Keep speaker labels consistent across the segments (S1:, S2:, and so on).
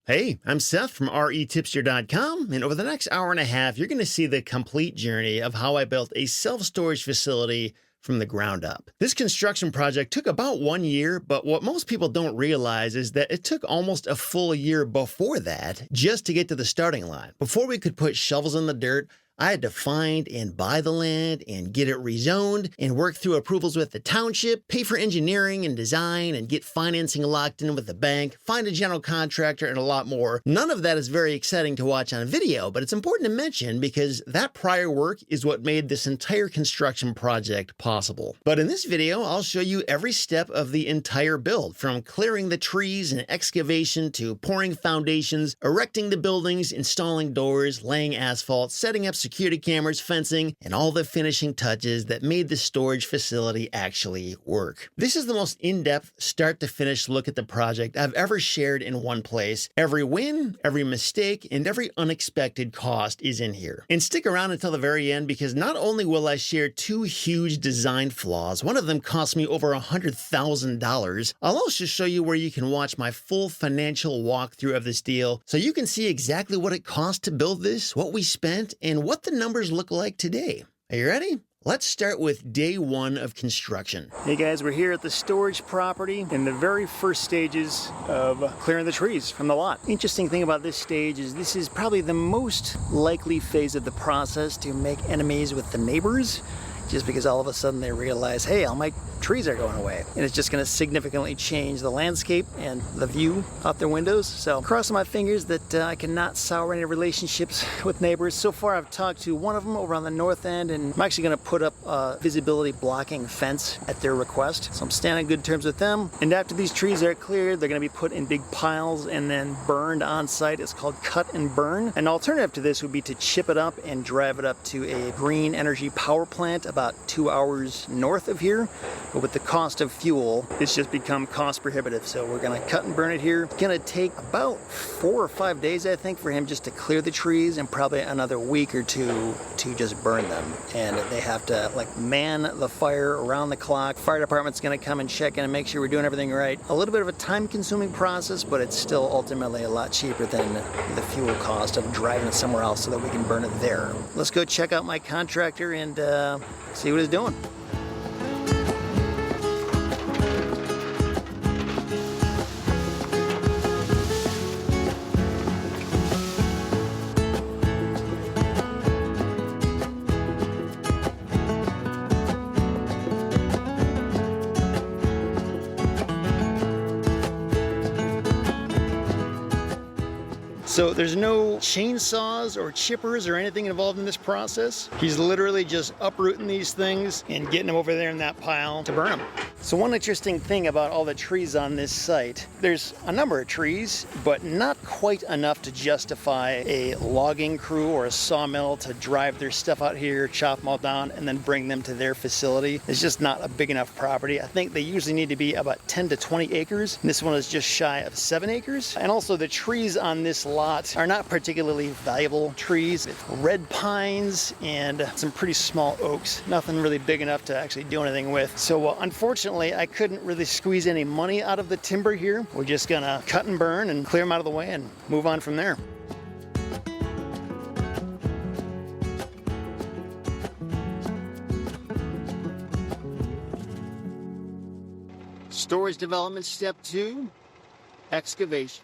S1: Hey, I'm Seth from retipster.com, and over the next hour and a half, you're going to see the complete journey of how I built a self-storage facility from the ground up. This construction project took about 1 year, but what most people don't realize is that it took almost a full year before that just to get to the starting line. Before we could put shovels in the dirt, I had to find and buy the land and get it rezoned and work through approvals with the township, pay for engineering and design and get financing locked in with the bank, find a general contractor, and a lot more. None of that is very exciting to watch on video, but it's important to mention because that prior work is what made this entire construction project possible. But in this video, I'll show you every step of the entire build, from clearing the trees and excavation to pouring foundations, erecting the buildings, installing doors, laying asphalt, setting up security cameras, fencing, and all the finishing touches that made the storage facility actually work. This is the most in-depth, start-to-finish look at the project I've ever shared in one place. Every win, every mistake, and every unexpected cost is in here. And stick around until the very end because not only will I share two huge design flaws, one of them cost me over $100,000, I'll also show you where you can watch my full financial walkthrough of this deal so you can see exactly what it cost to build this, what we spent, and what the numbers look like today. Are you ready? Let's start with day one of construction. Hey guys, we're here at the storage property in the very first stages of clearing the trees from the lot. Interesting thing about this stage is this is probably the most likely phase of the process to make enemies with the neighbors, just because all of a sudden they realize, hey, all my trees are going away. And it's just gonna significantly change the landscape and the view out their windows. So crossing my fingers that I cannot sour any relationships with neighbors. So far I've talked to one of them over on the north end, and I'm actually gonna put up a visibility blocking fence at their request. So I'm standing in good terms with them. And after these trees are cleared, they're gonna be put in big piles and then burned on site. It's called cut and burn. An alternative to this would be to chip it up and drive it up to a green energy power plant about 2 hours north of here. But with the cost of fuel, it's just become cost prohibitive. So we're gonna cut and burn it here. It's gonna take about 4 or 5 days, I think, for him just to clear the trees, and probably another week or two to just burn them. And they have to like man the fire around the clock. Fire department's gonna come and check in and make sure we're doing everything right. A little bit of a time consuming process, but it's still ultimately a lot cheaper than the fuel cost of driving it somewhere else so that we can burn it there. Let's go check out my contractor and see what he's doing. So there's no chainsaws or chippers or anything involved in this process. He's literally just uprooting these things and getting them over there in that pile to burn them. So one interesting thing about all the trees on this site, there's a number of trees, but not quite enough to justify a logging crew or a sawmill to drive their stuff out here, chop them all down, and then bring them to their facility. It's just not a big enough property. I think they usually need to be about 10 to 20 acres. And this one is just shy of 7 acres. And also the trees on this lot are not particularly valuable trees. It's red pines and some pretty small oaks. Nothing really big enough to actually do anything with. So unfortunately, I couldn't really squeeze any money out of the timber here. We're just gonna cut and burn and clear them out of the way and move on from there. Storage development step 2, excavation.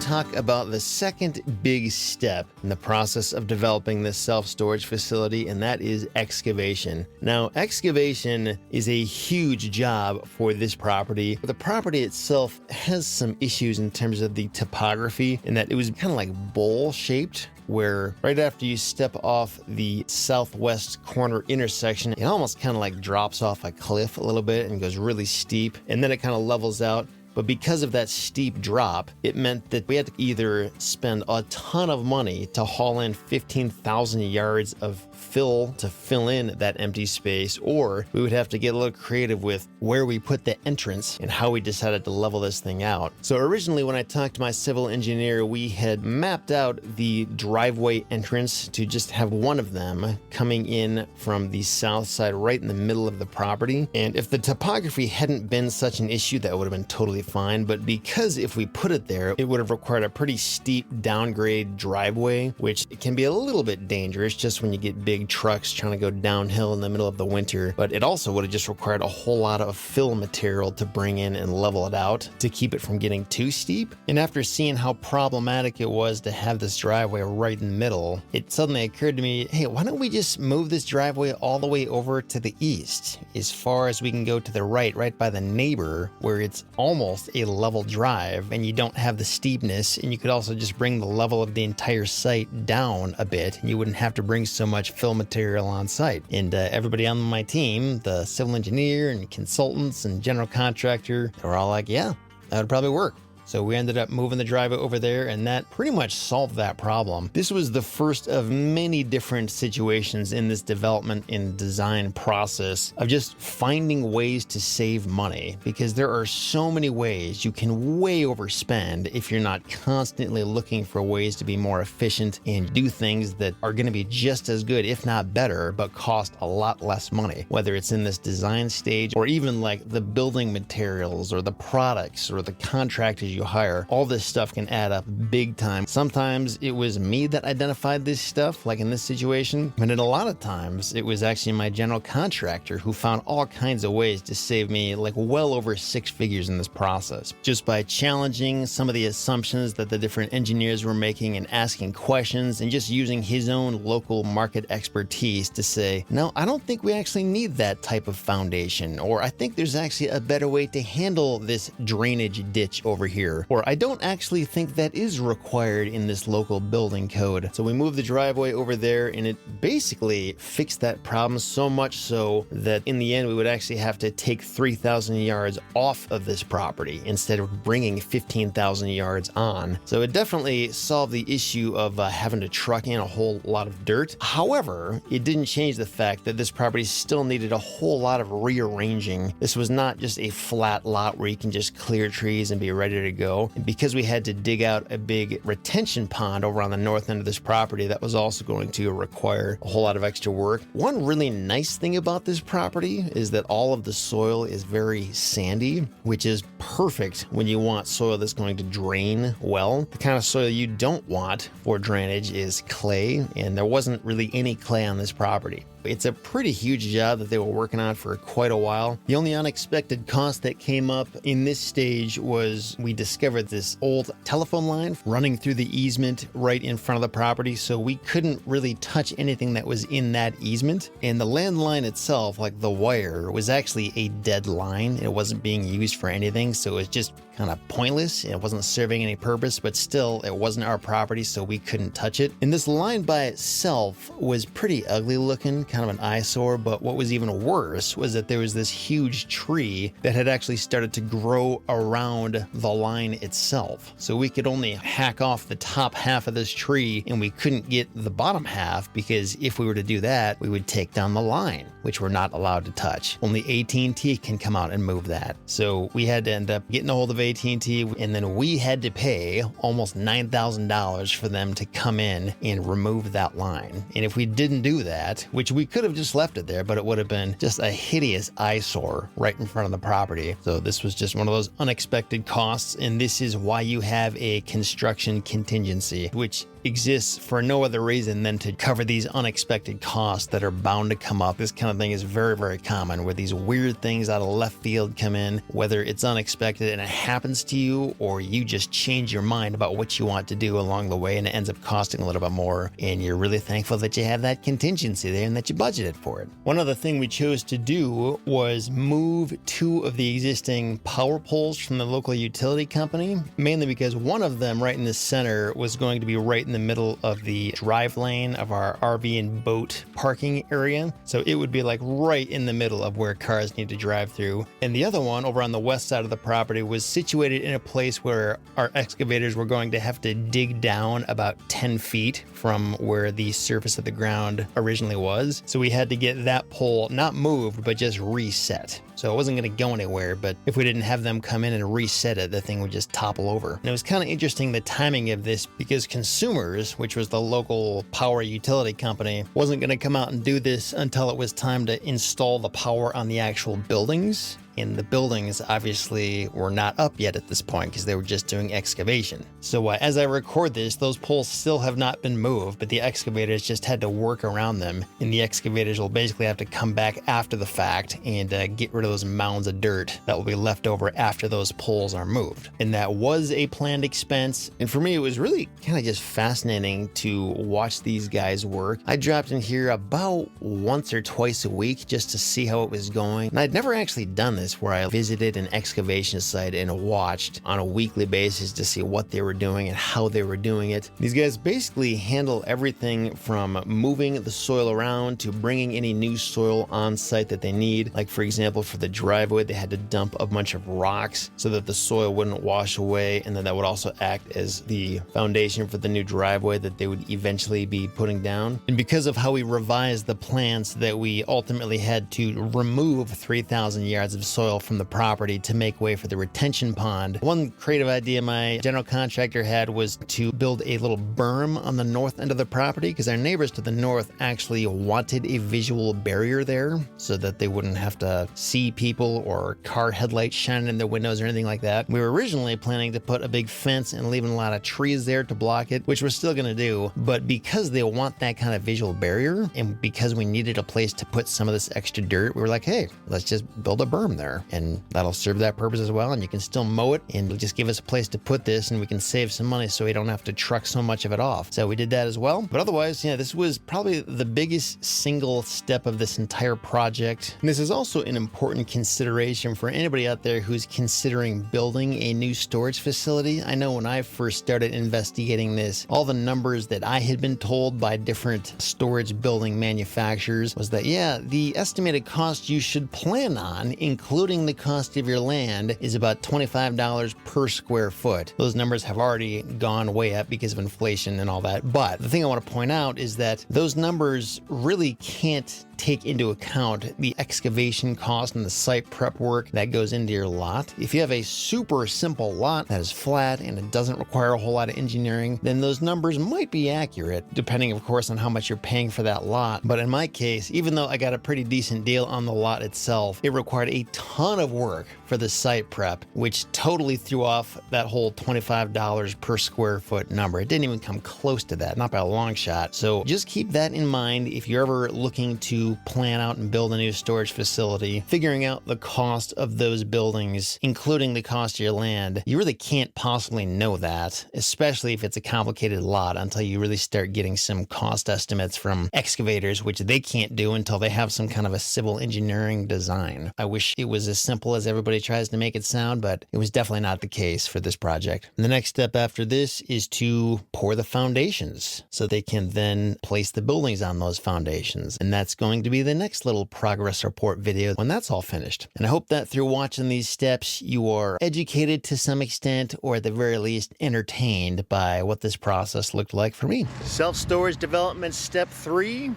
S1: Talk about the second big step in the process of developing this self-storage facility, and that is excavation. Now, excavation is a huge job for this property. The property itself has some issues in terms of the topography, in that it was kind of like bowl-shaped, where right after you step off the southwest corner intersection, it almost kind of like drops off a cliff a little bit and goes really steep, and then it kind of levels out. But because of that steep drop, it meant that we had to either spend a ton of money to haul in 15,000 yards of fill to fill in that empty space, or we would have to get a little creative with where we put the entrance and how we decided to level this thing out. So originally when I talked to my civil engineer, we had mapped out the driveway entrance to just have one of them coming in from the south side right in the middle of the property. And if the topography hadn't been such an issue, that would have been totally fine. But because if we put it there, it would have required a pretty steep downgrade driveway, which can be a little bit dangerous just when you get big trucks trying to go downhill in the middle of the winter. But it also would have just required a whole lot of fill material to bring in and level it out to keep it from getting too steep. And after seeing how problematic it was to have this driveway right in the middle, it suddenly occurred to me, hey, why don't we just move this driveway all the way over to the east, as far as we can go to the right by the neighbor, where it's almost a level drive and you don't have the steepness, and you could also just bring the level of the entire site down a bit, and you wouldn't have to bring so much fill material on site. And everybody on my team, the civil engineer and consultants and general contractor, they were all like, yeah, that would probably work. So we ended up moving the driveway over there, and that pretty much solved that problem. This was the first of many different situations in this development and design process of just finding ways to save money, because there are so many ways you can way overspend if you're not constantly looking for ways to be more efficient and do things that are going to be just as good, if not better, but cost a lot less money, whether it's in this design stage or even like the building materials or the products or the contractors you hire. All this stuff can add up big time. Sometimes it was me that identified this stuff, like in this situation, but in a lot of times it was actually my general contractor who found all kinds of ways to save me like well over 6 figures in this process, just by challenging some of the assumptions that the different engineers were making and asking questions, and just using his own local market expertise to say, no, I don't think we actually need that type of foundation, or I think there's actually a better way to handle this drainage ditch over here, or I don't actually think that is required in this local building code. So we moved the driveway over there, and it basically fixed that problem, so much so that in the end we would actually have to take 3,000 yards off of this property instead of bringing 15,000 yards on. So it definitely solved the issue of having to truck in a whole lot of dirt. However, it didn't change the fact that this property still needed a whole lot of rearranging. This was not just a flat lot where you can just clear trees and be ready to go. And because we had to dig out a big retention pond over on the north end of this property, that was also going to require a whole lot of extra work. One really nice thing about this property is that all of the soil is very sandy, which is perfect when you want soil that's going to drain well. The kind of soil you don't want for drainage is clay, and there wasn't really any clay on this property. It's a pretty huge job that they were working on for quite a while. The only unexpected cost that came up in this stage was we discovered this old telephone line running through the easement right in front of the property, so we couldn't really touch anything that was in that easement. And the landline itself, like the wire, was actually a dead line. It wasn't being used for anything, so it was just kind of pointless. It wasn't serving any purpose, but still, it wasn't our property, so we couldn't touch it. And this line by itself was pretty ugly looking, kind of an eyesore, but what was even worse was that there was this huge tree that had actually started to grow around the line itself. So we could only hack off the top half of this tree, and we couldn't get the bottom half, because if we were to do that, we would take down the line, which we're not allowed to touch. Only AT&T can come out and move that. So we had to end up getting a hold of AT&T, and then we had to pay almost $9,000 for them to come in and remove that line. And if we didn't do that, which we could have just left it there, but it would have been just a hideous eyesore right in front of the property. So this was just one of those unexpected costs, and this is why you have a construction contingency, which exists for no other reason than to cover these unexpected costs that are bound to come up. This kind of thing is very, very common, where these weird things out of left field come in, whether it's unexpected and it happens to you, or you just change your mind about what you want to do along the way and it ends up costing a little bit more, and you're really thankful that you have that contingency there and that you budgeted for it. One other thing we chose to do was move 2 of the existing power poles from the local utility company, mainly because one of them right in the center was going to be right in the middle of the drive lane of our RV and boat parking area. So it would be like right in the middle of where cars need to drive through. And the other one over on the west side of the property was situated in a place where our excavators were going to have to dig down about 10 feet from where the surface of the ground originally was. So we had to get that pole not moved, but just reset. So it wasn't going to go anywhere, but if we didn't have them come in and reset it, the thing would just topple over. And it was kind of interesting, the timing of this, because Consumers, which was the local power utility company, wasn't going to come out and do this until it was time to install the power on the actual buildings. And the buildings obviously were not up yet at this point because they were just doing excavation. So as I record this, those poles still have not been moved, but the excavators just had to work around them. And the excavators will basically have to come back after the fact and get rid of those mounds of dirt that will be left over after those poles are moved. And that was a planned expense. And for me, it was really kind of just fascinating to watch these guys work. I dropped in here about once or twice a week just to see how it was going. And I'd never actually done this, where I visited an excavation site and watched on a weekly basis to see what they were doing and how they were doing it. These guys basically handle everything from moving the soil around to bringing any new soil on site that they need. Like for example, for the driveway, they had to dump a bunch of rocks so that the soil wouldn't wash away, and then that would also act as the foundation for the new driveway that they would eventually be putting down. And because of how we revised the plans, that we ultimately had to remove 3,000 yards of soil from the property to make way for the retention pond. One creative idea my general contractor had was to build a little berm on the north end of the property, because our neighbors to the north actually wanted a visual barrier there so that they wouldn't have to see people or car headlights shining in their windows or anything like that. We were originally planning to put a big fence and leaving a lot of trees there to block it, which we're still going to do, but because they want that kind of visual barrier, and because we needed a place to put some of this extra dirt, we were like, hey, let's just build a berm there, and that'll serve that purpose as well, and you can still mow it, and it'll just give us a place to put this, and we can save some money so we don't have to truck so much of it off. So we did that as well. But otherwise, yeah, this was probably the biggest single step of this entire project. And this is also an important consideration for anybody out there who's considering building a new storage facility. I know when I first started investigating this, all the numbers that I had been told by different storage building manufacturers was that, yeah, the estimated cost you should plan on, including the cost of your land, is about $25 per square foot. Those numbers have already gone way up because of inflation and all that. But the thing I want to point out is that those numbers really can't take into account the excavation cost and the site prep work that goes into your lot. If you have a super simple lot that is flat and it doesn't require a whole lot of engineering, then those numbers might be accurate, depending of course on how much you're paying for that lot. But in my case, even though I got a pretty decent deal on the lot itself, it required a ton of work for the site prep, which totally threw off that whole $25 per square foot number. It didn't even come close to that, not by a long shot. So just keep that in mind if you're ever looking to plan out and build a new storage facility. Figuring out the cost of those buildings, including the cost of your land, you really can't possibly know that, especially if it's a complicated lot, until you really start getting some cost estimates from excavators, which they can't do until they have some kind of a civil engineering design. I wish it was as simple as everybody tries to make it sound, but it was definitely not the case for this project. And the next step after this is to pour the foundations so they can then place the buildings on those foundations. And that's going to be the next little progress report video when that's all finished. And I hope that through watching these steps, you are educated to some extent, or at the very least entertained by what this process looked like for me. Self-storage development step 3,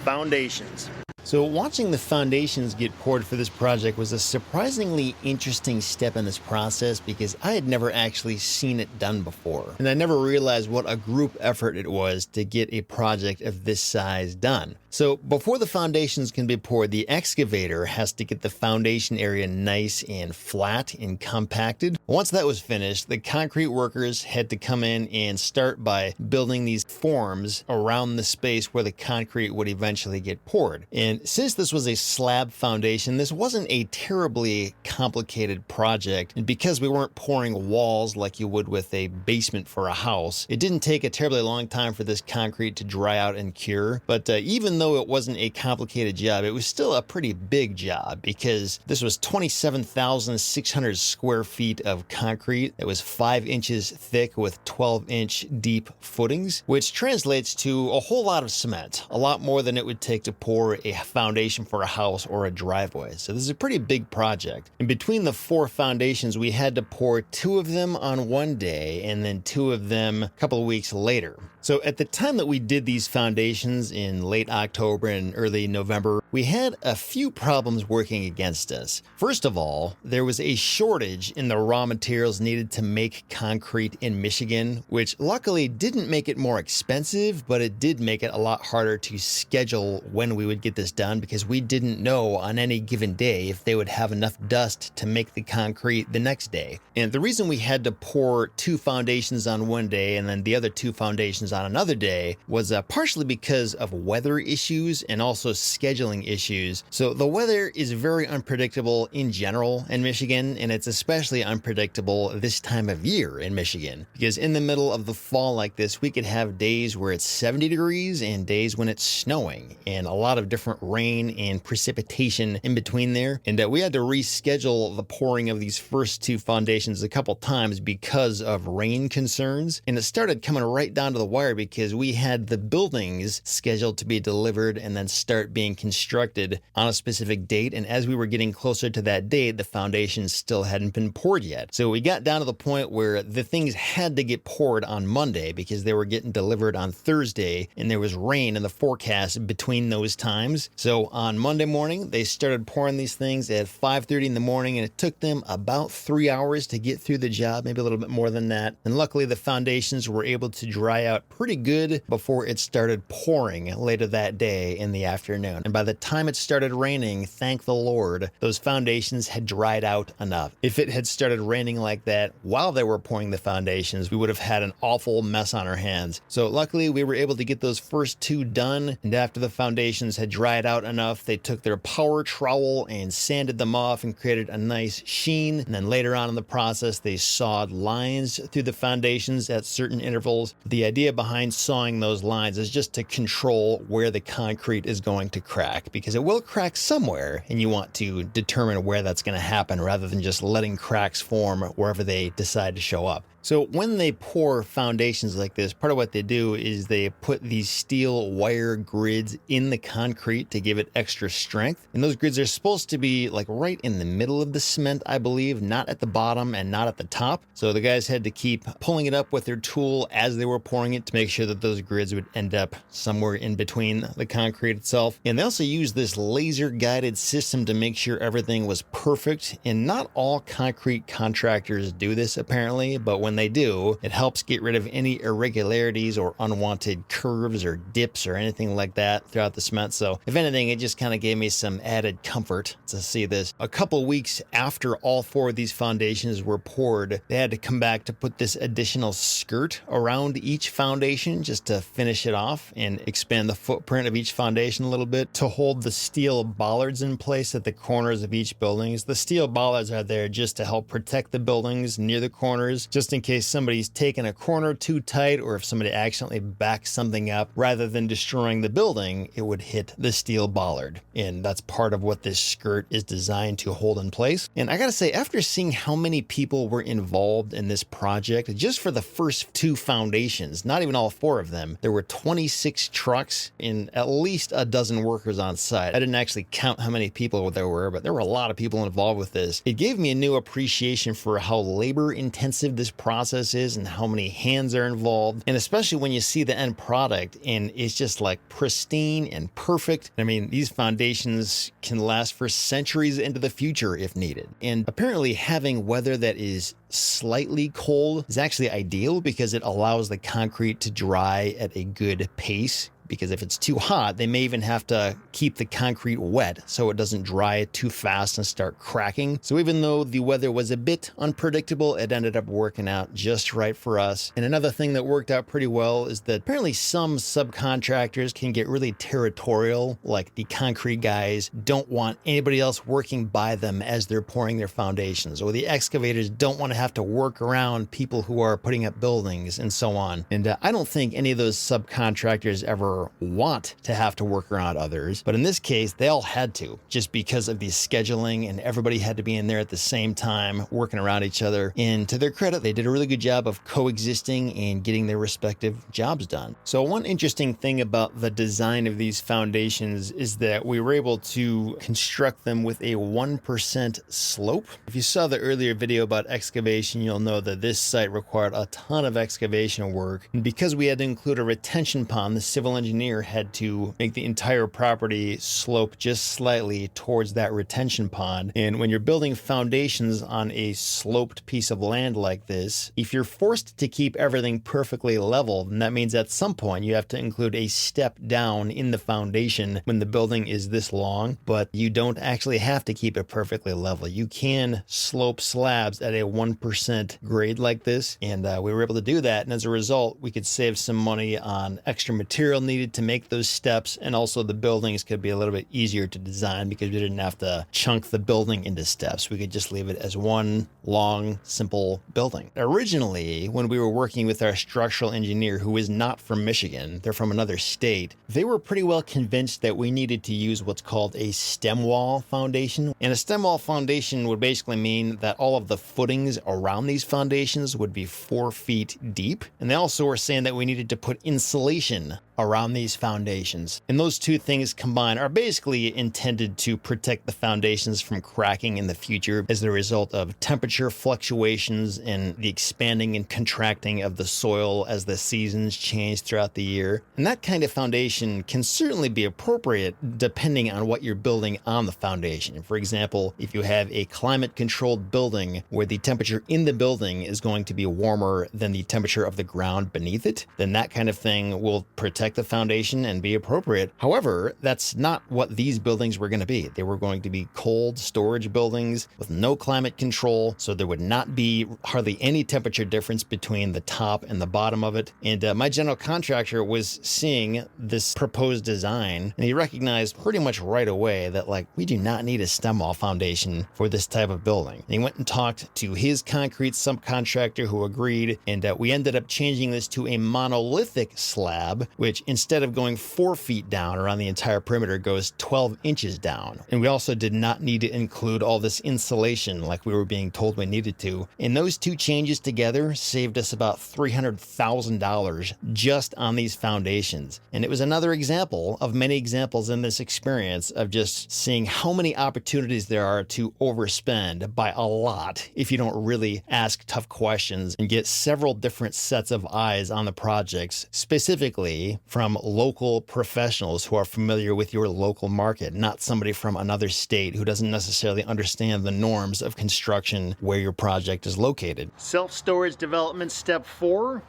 S1: foundations. So watching the foundations get poured for this project was a surprisingly interesting step in this process, because I had never actually seen it done before. And I never realized what a group effort it was to get a project of this size done. So before the foundations can be poured, the excavator has to get the foundation area nice and flat and compacted. Once that was finished, the concrete workers had to come in and start by building these forms around the space where the concrete would eventually get poured. And since this was a slab foundation, this wasn't a terribly complicated project. And because we weren't pouring walls like you would with a basement for a house, it didn't take a terribly long time for this concrete to dry out and cure. But even though it wasn't a complicated job, it was still a pretty big job, because this was 27,600 square feet of of concrete that was 5 inches thick with 12-inch deep footings, which translates to a whole lot of cement, a lot more than it would take to pour a foundation for a house or a driveway. So this is a pretty big project. In between the 4 foundations, we had to pour 2 of them on one day and then 2 of them a couple of weeks later. So at the time that we did these foundations in late October and early November, we had a few problems working against us. First of all, there was a shortage in the raw materials needed to make concrete in Michigan, which luckily didn't make it more expensive, but it did make it a lot harder to schedule when we would get this done because we didn't know on any given day if they would have enough dust to make the concrete the next day. And the reason we had to pour 2 foundations on one day and then the other 2 foundations on another day was partially because of weather issues and also scheduling issues. So the weather is very unpredictable in general in Michigan, and it's especially unpredictable this time of year in Michigan because in the middle of the fall like this, we could have days where it's 70 degrees and days when it's snowing and a lot of different rain and precipitation in between there. And we had to reschedule the pouring of these first 2 foundations a couple times because of rain concerns. And it started coming right down to the wire because we had the buildings scheduled to be delivered and then start being constructed on a specific date. And as we were getting closer to that date, the foundations still hadn't been poured yet. So we got down to the point where the things had to get poured on Monday because they were getting delivered on Thursday and there was rain in the forecast between those times. So on Monday morning, they started pouring these things at 5:30 in the morning, and it took them about 3 hours to get through the job, maybe a little bit more than that. And luckily the foundations were able to dry out pretty good before it started pouring later that day in the afternoon. And by the time it started raining, thank the Lord, those foundations had dried out enough. If it had started raining like that while they were pouring the foundations, we would have had an awful mess on our hands. So luckily we were able to get those first 2 done, and after the foundations had dried out enough, they took their power trowel and sanded them off and created a nice sheen. And then later on in the process, they sawed lines through the foundations at certain intervals. The idea behind sawing those lines is just to control where the concrete is going to crack, because it will crack somewhere and you want to determine where that's going to happen rather than just letting cracks form wherever they decide to show up. So when they pour foundations like this, part of what they do is they put these steel wire grids in the concrete to give it extra strength. And those grids are supposed to be like right in the middle of the cement, I believe, not at the bottom and not at the top. So the guys had to keep pulling it up with their tool as they were pouring it to make sure that those grids would end up somewhere in between the concrete itself. And they also use this laser guided system to make sure everything was perfect. And not all concrete contractors do this apparently, but when they do, it helps get rid of any irregularities or unwanted curves or dips or anything like that throughout the cement. So if anything, it just kind of gave me some added comfort to see this. A couple weeks after all 4 of these foundations were poured, they had to come back to put this additional skirt around each foundation just to finish it off and expand the footprint of each foundation a little bit to hold the steel bollards in place at the corners of each building. The steel bollards are there just to help protect the buildings near the corners, just in case somebody's taken a corner too tight or if somebody accidentally backs something up, rather than destroying the building, it would hit the steel bollard. And that's part of what this skirt is designed to hold in place. And I gotta say, after seeing how many people were involved in this project, just for the first 2 foundations, not even all 4 of them, there were 26 trucks and at least a dozen workers on site. I didn't actually count how many people there were, but there were a lot of people involved with this. It gave me a new appreciation for how labor intensive this process is and how many hands are involved. And especially when you see the end product and it's just like pristine and perfect. I mean, these foundations can last for centuries into the future if needed. And apparently having weather that is slightly cold is actually ideal because it allows the concrete to dry at a good pace. Because if it's too hot, they may even have to keep the concrete wet so it doesn't dry too fast and start cracking. So even though the weather was a bit unpredictable, it ended up working out just right for us. And another thing that worked out pretty well is that apparently some subcontractors can get really territorial, like the concrete guys don't want anybody else working by them as they're pouring their foundations, or the excavators don't want to have to work around people who are putting up buildings and so on. And I don't think any of those subcontractors ever or want to have to work around others. But in this case, they all had to, just because of the scheduling, and everybody had to be in there at the same time working around each other. And to their credit, they did a really good job of coexisting and getting their respective jobs done. So one interesting thing about the design of these foundations is that we were able to construct them with a 1% slope. If you saw the earlier video about excavation, you'll know that this site required a ton of excavation work. And because we had to include a retention pond, the civil engineer had to make the entire property slope just slightly towards that retention pond. And when you're building foundations on a sloped piece of land like this, if you're forced to keep everything perfectly level, then that means at some point you have to include a step down in the foundation when the building is this long, but you don't actually have to keep it perfectly level. You can slope slabs at a 1% grade like this, and we were able to do that. And as a result, we could save some money on extra material needed to make those steps, and also the buildings could be a little bit easier to design because we didn't have to chunk the building into steps. We could just leave it as one long, simple building. Originally, when we were working with our structural engineer, who is not from Michigan, they're from another state, they were pretty well convinced that we needed to use what's called a stem wall foundation. And a stem wall foundation would basically mean that all of the footings around these foundations would be 4 feet deep. And they also were saying that we needed to put insulation around these foundations. And those two things combined are basically intended to protect the foundations from cracking in the future as a result of temperature fluctuations and the expanding and contracting of the soil as the seasons change throughout the year. And that kind of foundation can certainly be appropriate depending on what you're building on the foundation. For example, if you have a climate-controlled building where the temperature in the building is going to be warmer than the temperature of the ground beneath it, then that kind of thing will protect the foundation and be appropriate. However, that's not what these buildings were going to be. They were going to be cold storage buildings with no climate control, so there would not be hardly any temperature difference between the top and the bottom of it. And my general contractor was seeing this proposed design, and he recognized pretty much right away that, like, we do not need a stem wall foundation for this type of building. And he went and talked to his concrete subcontractor, who agreed, and we ended up changing this to a monolithic slab, which instead of going 4 feet down around the entire perimeter goes 12 inches down. And we also did not need to include all this insulation like we were being told we needed to. And those two changes together saved us about $300,000 just on these foundations. And it was another example of many examples in this experience of just seeing how many opportunities there are to overspend by a lot if you don't really ask tough questions and get several different sets of eyes on the projects, specifically from local professionals who are familiar with your local market, not somebody from another state who doesn't necessarily understand the norms of construction where your project is located. Self-storage development step 4,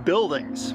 S1: buildings.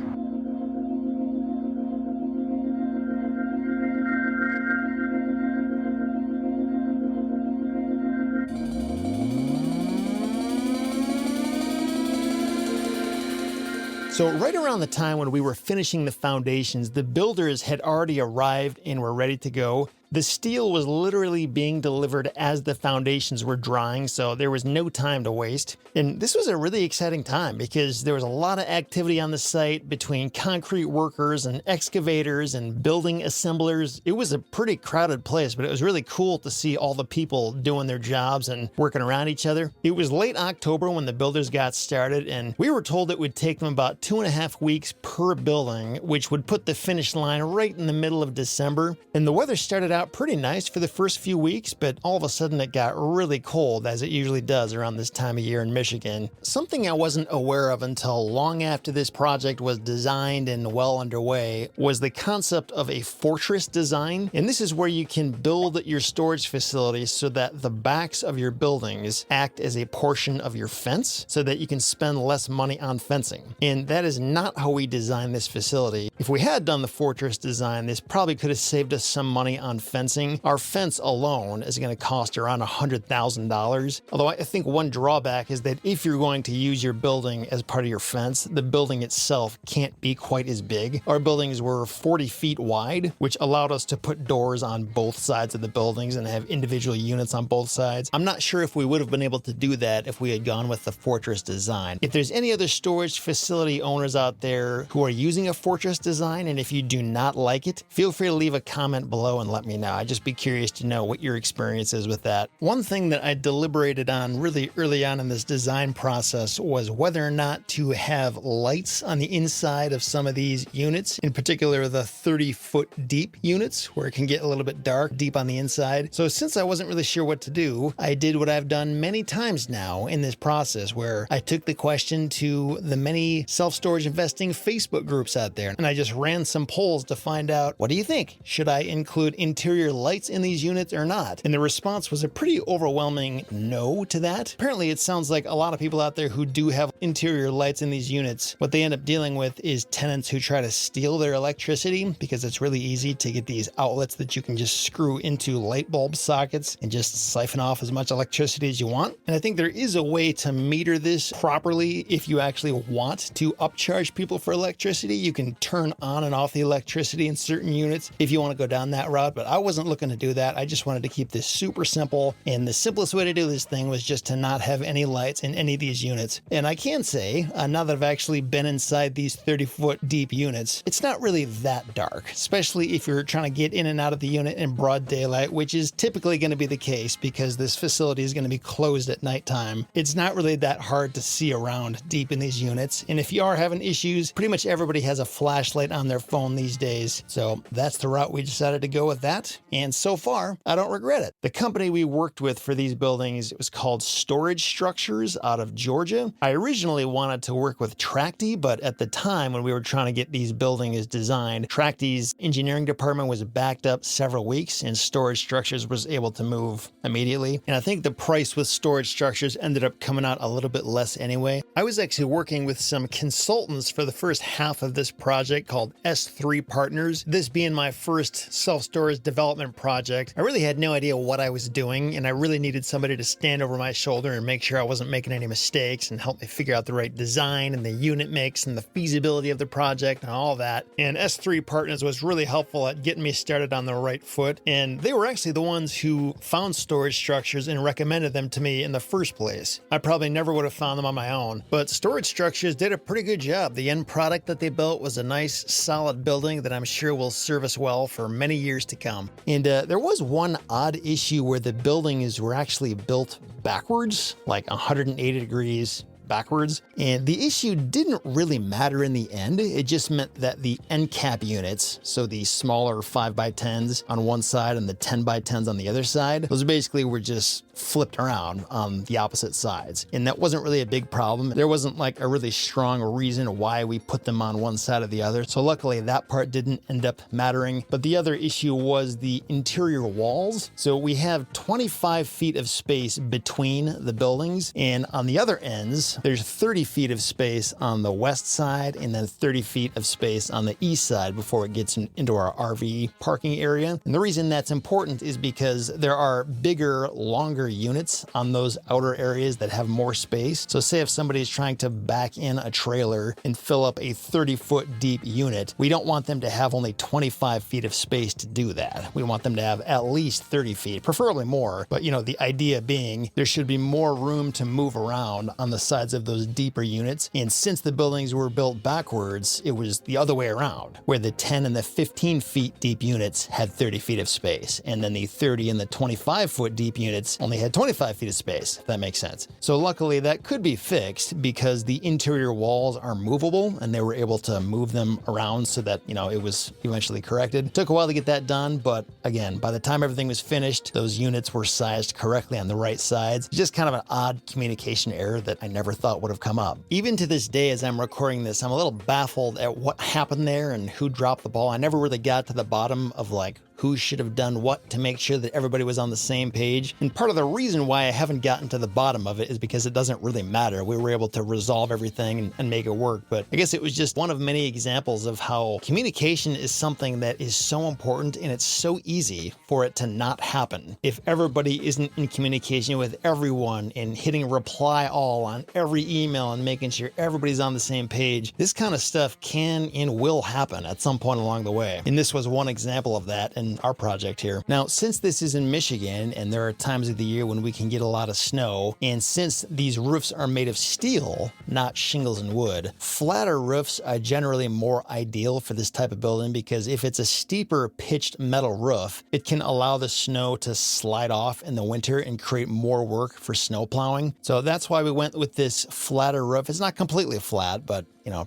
S1: So right around the time when we were finishing the foundations, the builders had already arrived and were ready to go. The steel was literally being delivered as the foundations were drying, so there was no time to waste. And this was a really exciting time because there was a lot of activity on the site between concrete workers and excavators and building assemblers. It was a pretty crowded place, but it was really cool to see all the people doing their jobs and working around each other. It was late October when the builders got started, and we were told it would take them about 2.5 weeks per building, which would put the finish line right in the middle of December. And the weather started out pretty nice for the first few weeks, but all of a sudden it got really cold, as it usually does around this time of year in Michigan. Something I wasn't aware of until long after this project was designed and well underway was the concept of a fortress design. And this is where you can build your storage facility so that the backs of your buildings act as a portion of your fence so that you can spend less money on fencing. And that is not how we designed this facility. If we had done the fortress design, this probably could have saved us some money on fencing. Our fence alone is going to cost around $100,000. Although I think one drawback is that if you're going to use your building as part of your fence, the building itself can't be quite as big. Our buildings were 40 feet wide, which allowed us to put doors on both sides of the buildings and have individual units on both sides. I'm not sure if we would have been able to do that if we had gone with the Fortress design. If there's any other storage facility owners out there who are using a Fortress design, and if you do not like it, feel free to leave a comment below and let me know. I'd just be curious to know what your experience is with that. One thing that I deliberated on really early on in this design process was whether or not to have lights on the inside of some of these units, in particular the 30-foot deep units where it can get a little bit dark deep on the inside. So since I wasn't really sure what to do, I did what I've done many times now in this process, where I took the question to the many self-storage investing Facebook groups out there, and I just ran some polls to find out, what do you think? Should I include interior lights in these units or not? And the response was a pretty overwhelming no to that. Apparently it sounds like a lot of people out there who do have interior lights in these units, what they end up dealing with is tenants who try to steal their electricity, because it's really easy to get these outlets that you can just screw into light bulb sockets and just siphon off as much electricity as you want. And I think there is a way to meter this properly. If you actually want to upcharge people for electricity, you can turn on and off the electricity in certain units if you want to go down that route, but I wasn't looking to do that. I just wanted to keep this super simple, and the simplest way to do this thing was just to not have any lights in any of these units. And I can say, now that I've actually been inside these 30-foot deep units, it's not really that dark, especially if you're trying to get in and out of the unit in broad daylight, which is typically going to be the case because this facility is going to be closed at nighttime. It's not really that hard to see around deep in these units, and if you are having issues, pretty much everybody has a flashlight on their phone these days. So that's the route we decided to go with that, and so far, I don't regret it. The company we worked with for these buildings, it was called Storage Structures out of Georgia. I originally wanted to work with Tracti, but at the time when we were trying to get these buildings designed, Tracti's engineering department was backed up several weeks, and Storage Structures was able to move immediately. And I think the price with Storage Structures ended up coming out a little bit less anyway. I was actually working with some consultants for the first half of this project called S3 Partners. This being my first self-storage development project, I really had no idea what I was doing, and I really needed somebody to stand over my shoulder and make sure I wasn't making any mistakes and help me figure out the right design and the unit mix and the feasibility of the project and all that. And S3 Partners was really helpful at getting me started on the right foot, and they were actually the ones who found Storage Structures and recommended them to me in the first place. I probably never would have found them on my own, but Storage Structures did a pretty good job. The end product that they built was a nice, solid building that I'm sure will serve us well for many years to come. And there was one odd issue where the buildings were actually built backwards, like 180 degrees backwards. And the issue didn't really matter in the end. It just meant that the end cap units, so the smaller 5x10s on one side and the 10x10s on the other side, those basically were just flipped around on the opposite sides. And that wasn't really a big problem. There wasn't like a really strong reason why we put them on one side or the other. So luckily that part didn't end up mattering. But the other issue was the interior walls. So we have 25 feet of space between the buildings, and on the other ends, there's 30 feet of space on the west side and then 30 feet of space on the east side before it gets into our RV parking area. And the reason that's important is because there are bigger, longer units on those outer areas that have more space. So say if somebody is trying to back in a trailer and fill up a 30-foot deep unit, we don't want them to have only 25 feet of space to do that. We want them to have at least 30 feet, preferably more. But the idea being there should be more room to move around on the sides of those deeper units. And since the buildings were built backwards, it was the other way around, where the 10 and the 15 feet deep units had 30 feet of space, and then the 30 and the 25 foot deep units only had 25 feet of space, if that makes sense. So luckily that could be fixed because the interior walls are movable, and they were able to move them around so that, it was eventually corrected. It took a while to get that done, but again, by the time everything was finished, those units were sized correctly on the right sides. It's just kind of an odd communication error that I never thought would have come up. Even to this day, as I'm recording this, I'm a little baffled at what happened there and who dropped the ball. I never really got to the bottom of who should have done what to make sure that everybody was on the same page. And part of the reason why I haven't gotten to the bottom of it is because it doesn't really matter. We were able to resolve everything and make it work. But I guess it was just one of many examples of how communication is something that is so important, and it's so easy for it to not happen. If everybody isn't in communication with everyone and hitting reply all on every email and making sure everybody's on the same page, this kind of stuff can and will happen at some point along the way. And this was one example of that in our project here. Now, since this is in Michigan and there are times of the year when we can get a lot of snow, and since these roofs are made of steel, not shingles and wood, flatter roofs are generally more ideal for this type of building, because if it's a steeper pitched metal roof, it can allow the snow to slide off in the winter and create more work for snow plowing. So that's why we went with this flatter roof. It's not completely flat, but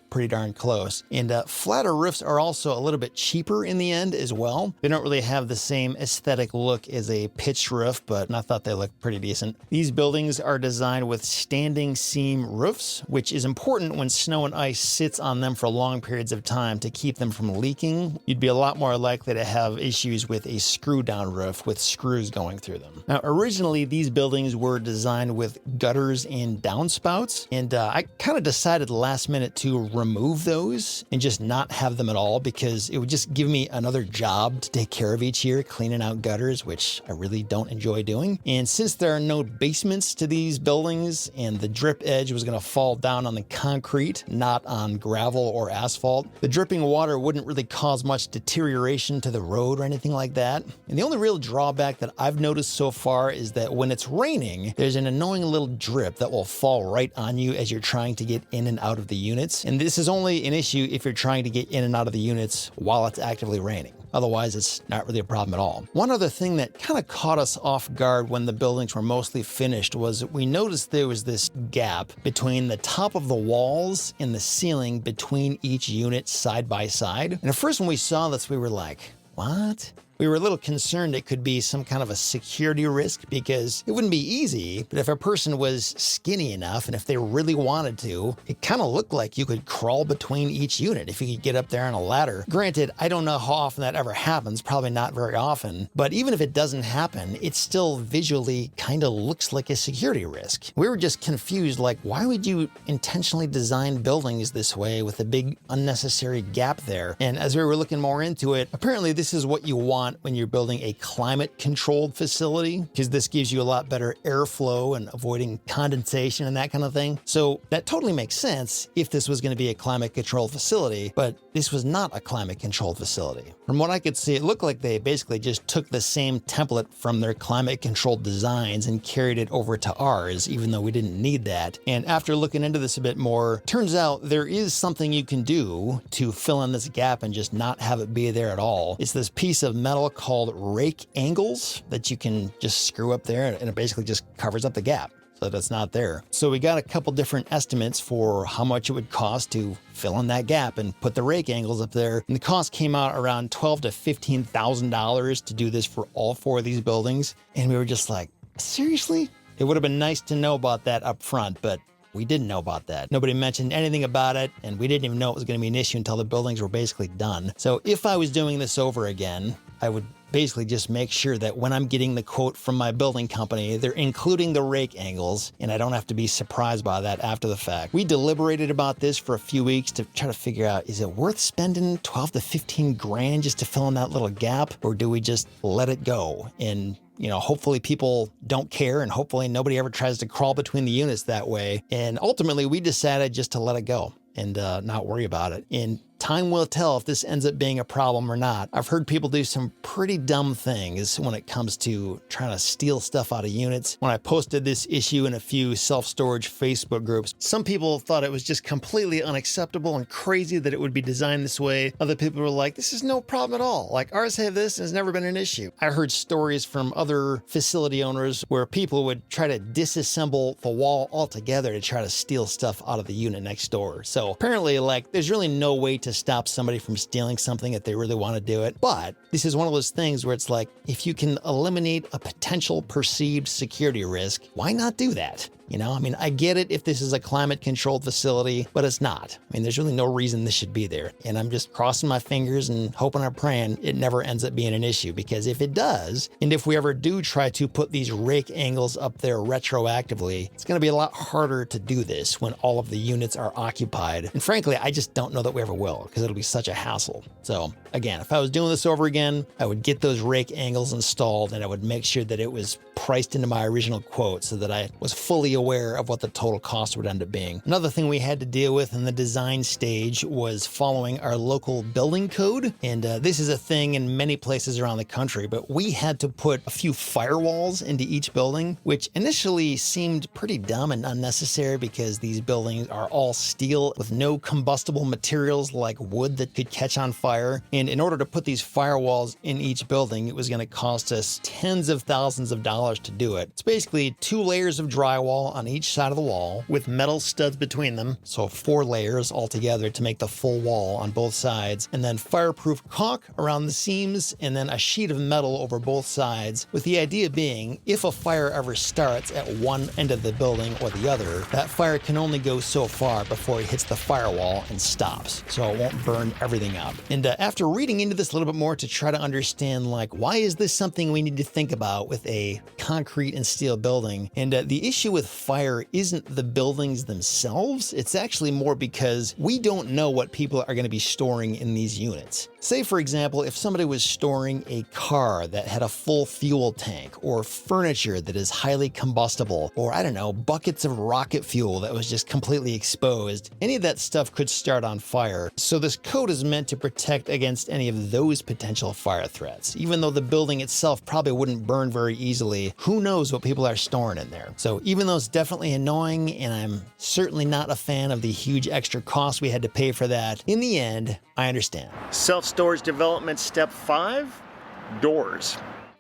S1: pretty darn close. And flatter roofs are also a little bit cheaper in the end as well. They don't really have the same aesthetic look as a pitched roof, but I thought they looked pretty decent. These buildings are designed with standing seam roofs, which is important when snow and ice sits on them for long periods of time to keep them from leaking. You'd be a lot more likely to have issues with a screw down roof with screws going through them. Now, originally these buildings were designed with gutters and downspouts, and I kind of decided last minute to remove those and just not have them at all, because it would just give me another job to take care of each year, cleaning out gutters, which I really don't enjoy doing. And since there are no basements to these buildings and the drip edge was going to fall down on the concrete, not on gravel or asphalt, the dripping water wouldn't really cause much deterioration to the road or anything like that. And the only real drawback that I've noticed so far is that when it's raining, there's an annoying little drip that will fall right on you as you're trying to get in and out of the units. And this is only an issue if you're trying to get in and out of the units while it's actively raining. Otherwise, it's not really a problem at all. One other thing that kind of caught us off guard when the buildings were mostly finished was we noticed there was this gap between the top of the walls and the ceiling between each unit side by side. And at first when we saw this, we were like, what? We were a little concerned it could be some kind of a security risk, because it wouldn't be easy, but if a person was skinny enough and if they really wanted to, it kind of looked like you could crawl between each unit if you could get up there on a ladder. Granted, I don't know how often that ever happens, probably not very often, but even if it doesn't happen, it still visually kind of looks like a security risk. We were just confused, like, why would you intentionally design buildings this way with a big unnecessary gap there? And as we were looking more into it, apparently this is what you want when you're building a climate-controlled facility, because this gives you a lot better airflow and avoiding condensation and that kind of thing. So that totally makes sense if this was going to be a climate-controlled facility, but this was not a climate-controlled facility. From what I could see, it looked like they basically just took the same template from their climate-controlled designs and carried it over to ours, even though we didn't need that. And after looking into this a bit more, turns out there is something you can do to fill in this gap and just not have it be there at all. It's this piece of metal called rake angles that you can just screw up there, and it basically just covers up the gap so that it's not there. So we got a couple different estimates for how much it would cost to fill in that gap and put the rake angles up there. And the cost came out around $12,000 to $15,000 to do this for all four of these buildings. And we were just like, seriously? It would have been nice to know about that up front, but we didn't know about that. Nobody mentioned anything about it, and we didn't even know it was going to be an issue until the buildings were basically done. So if I was doing this over again, I would basically just make sure that when I'm getting the quote from my building company, they're including the rake angles, and I don't have to be surprised by that after the fact. We deliberated about this for a few weeks to try to figure out, is it worth spending 12 to 15 grand just to fill in that little gap, or do we just let it go? And hopefully people don't care, and hopefully nobody ever tries to crawl between the units that way. And ultimately we decided just to let it go and not worry about it. And time will tell if this ends up being a problem or not. I've heard people do some pretty dumb things when it comes to trying to steal stuff out of units. When I posted this issue in a few self-storage Facebook groups, some people thought it was just completely unacceptable and crazy that it would be designed this way. Other people were like, this is no problem at all. Like, ours have this and it's never been an issue. I heard stories from other facility owners where people would try to disassemble the wall altogether to try to steal stuff out of the unit next door. So apparently, there's really no way to stop somebody from stealing something if they really want to do it. But this is one of those things where it's like, if you can eliminate a potential perceived security risk, why not do that? You know, I mean, I get it if this is a climate controlled facility, but it's not. I mean, there's really no reason this should be there. And I'm just crossing my fingers and hoping or praying it never ends up being an issue, because if it does, and if we ever do try to put these rake angles up there retroactively, it's going to be a lot harder to do this when all of the units are occupied. And frankly, I just don't know that we ever will, because it'll be such a hassle. So again, if I was doing this over again, I would get those rake angles installed, and I would make sure that it was priced into my original quote so that I was fully aware of what the total cost would end up being. Another thing we had to deal with in the design stage was following our local building code. And this is a thing in many places around the country, but we had to put a few firewalls into each building, which initially seemed pretty dumb and unnecessary because these buildings are all steel with no combustible materials like wood that could catch on fire. And in order to put these firewalls in each building, it was going to cost us tens of thousands of dollars to do it. It's basically 2 layers of drywall on each side of the wall with metal studs between them. So 4 layers altogether to make the full wall on both sides, and then fireproof caulk around the seams, and then a sheet of metal over both sides, with the idea being if a fire ever starts at one end of the building or the other, that fire can only go so far before it hits the firewall and stops, so it won't burn everything up. And after reading into this a little bit more to try to understand, like, why is this something we need to think about with a concrete and steel building? And the issue with fire isn't the buildings themselves. It's actually more because we don't know what people are going to be storing in these units. Say, for example, if somebody was storing a car that had a full fuel tank, or furniture that is highly combustible, or I don't know, buckets of rocket fuel that was just completely exposed, any of that stuff could start on fire. So this code is meant to protect against any of those potential fire threats. Even though the building itself probably wouldn't burn very easily, who knows what people are storing in there. So even though it's definitely annoying, and I'm certainly not a fan of the huge extra cost we had to pay for that, in the end, I understand. Self-storage development step 5, doors.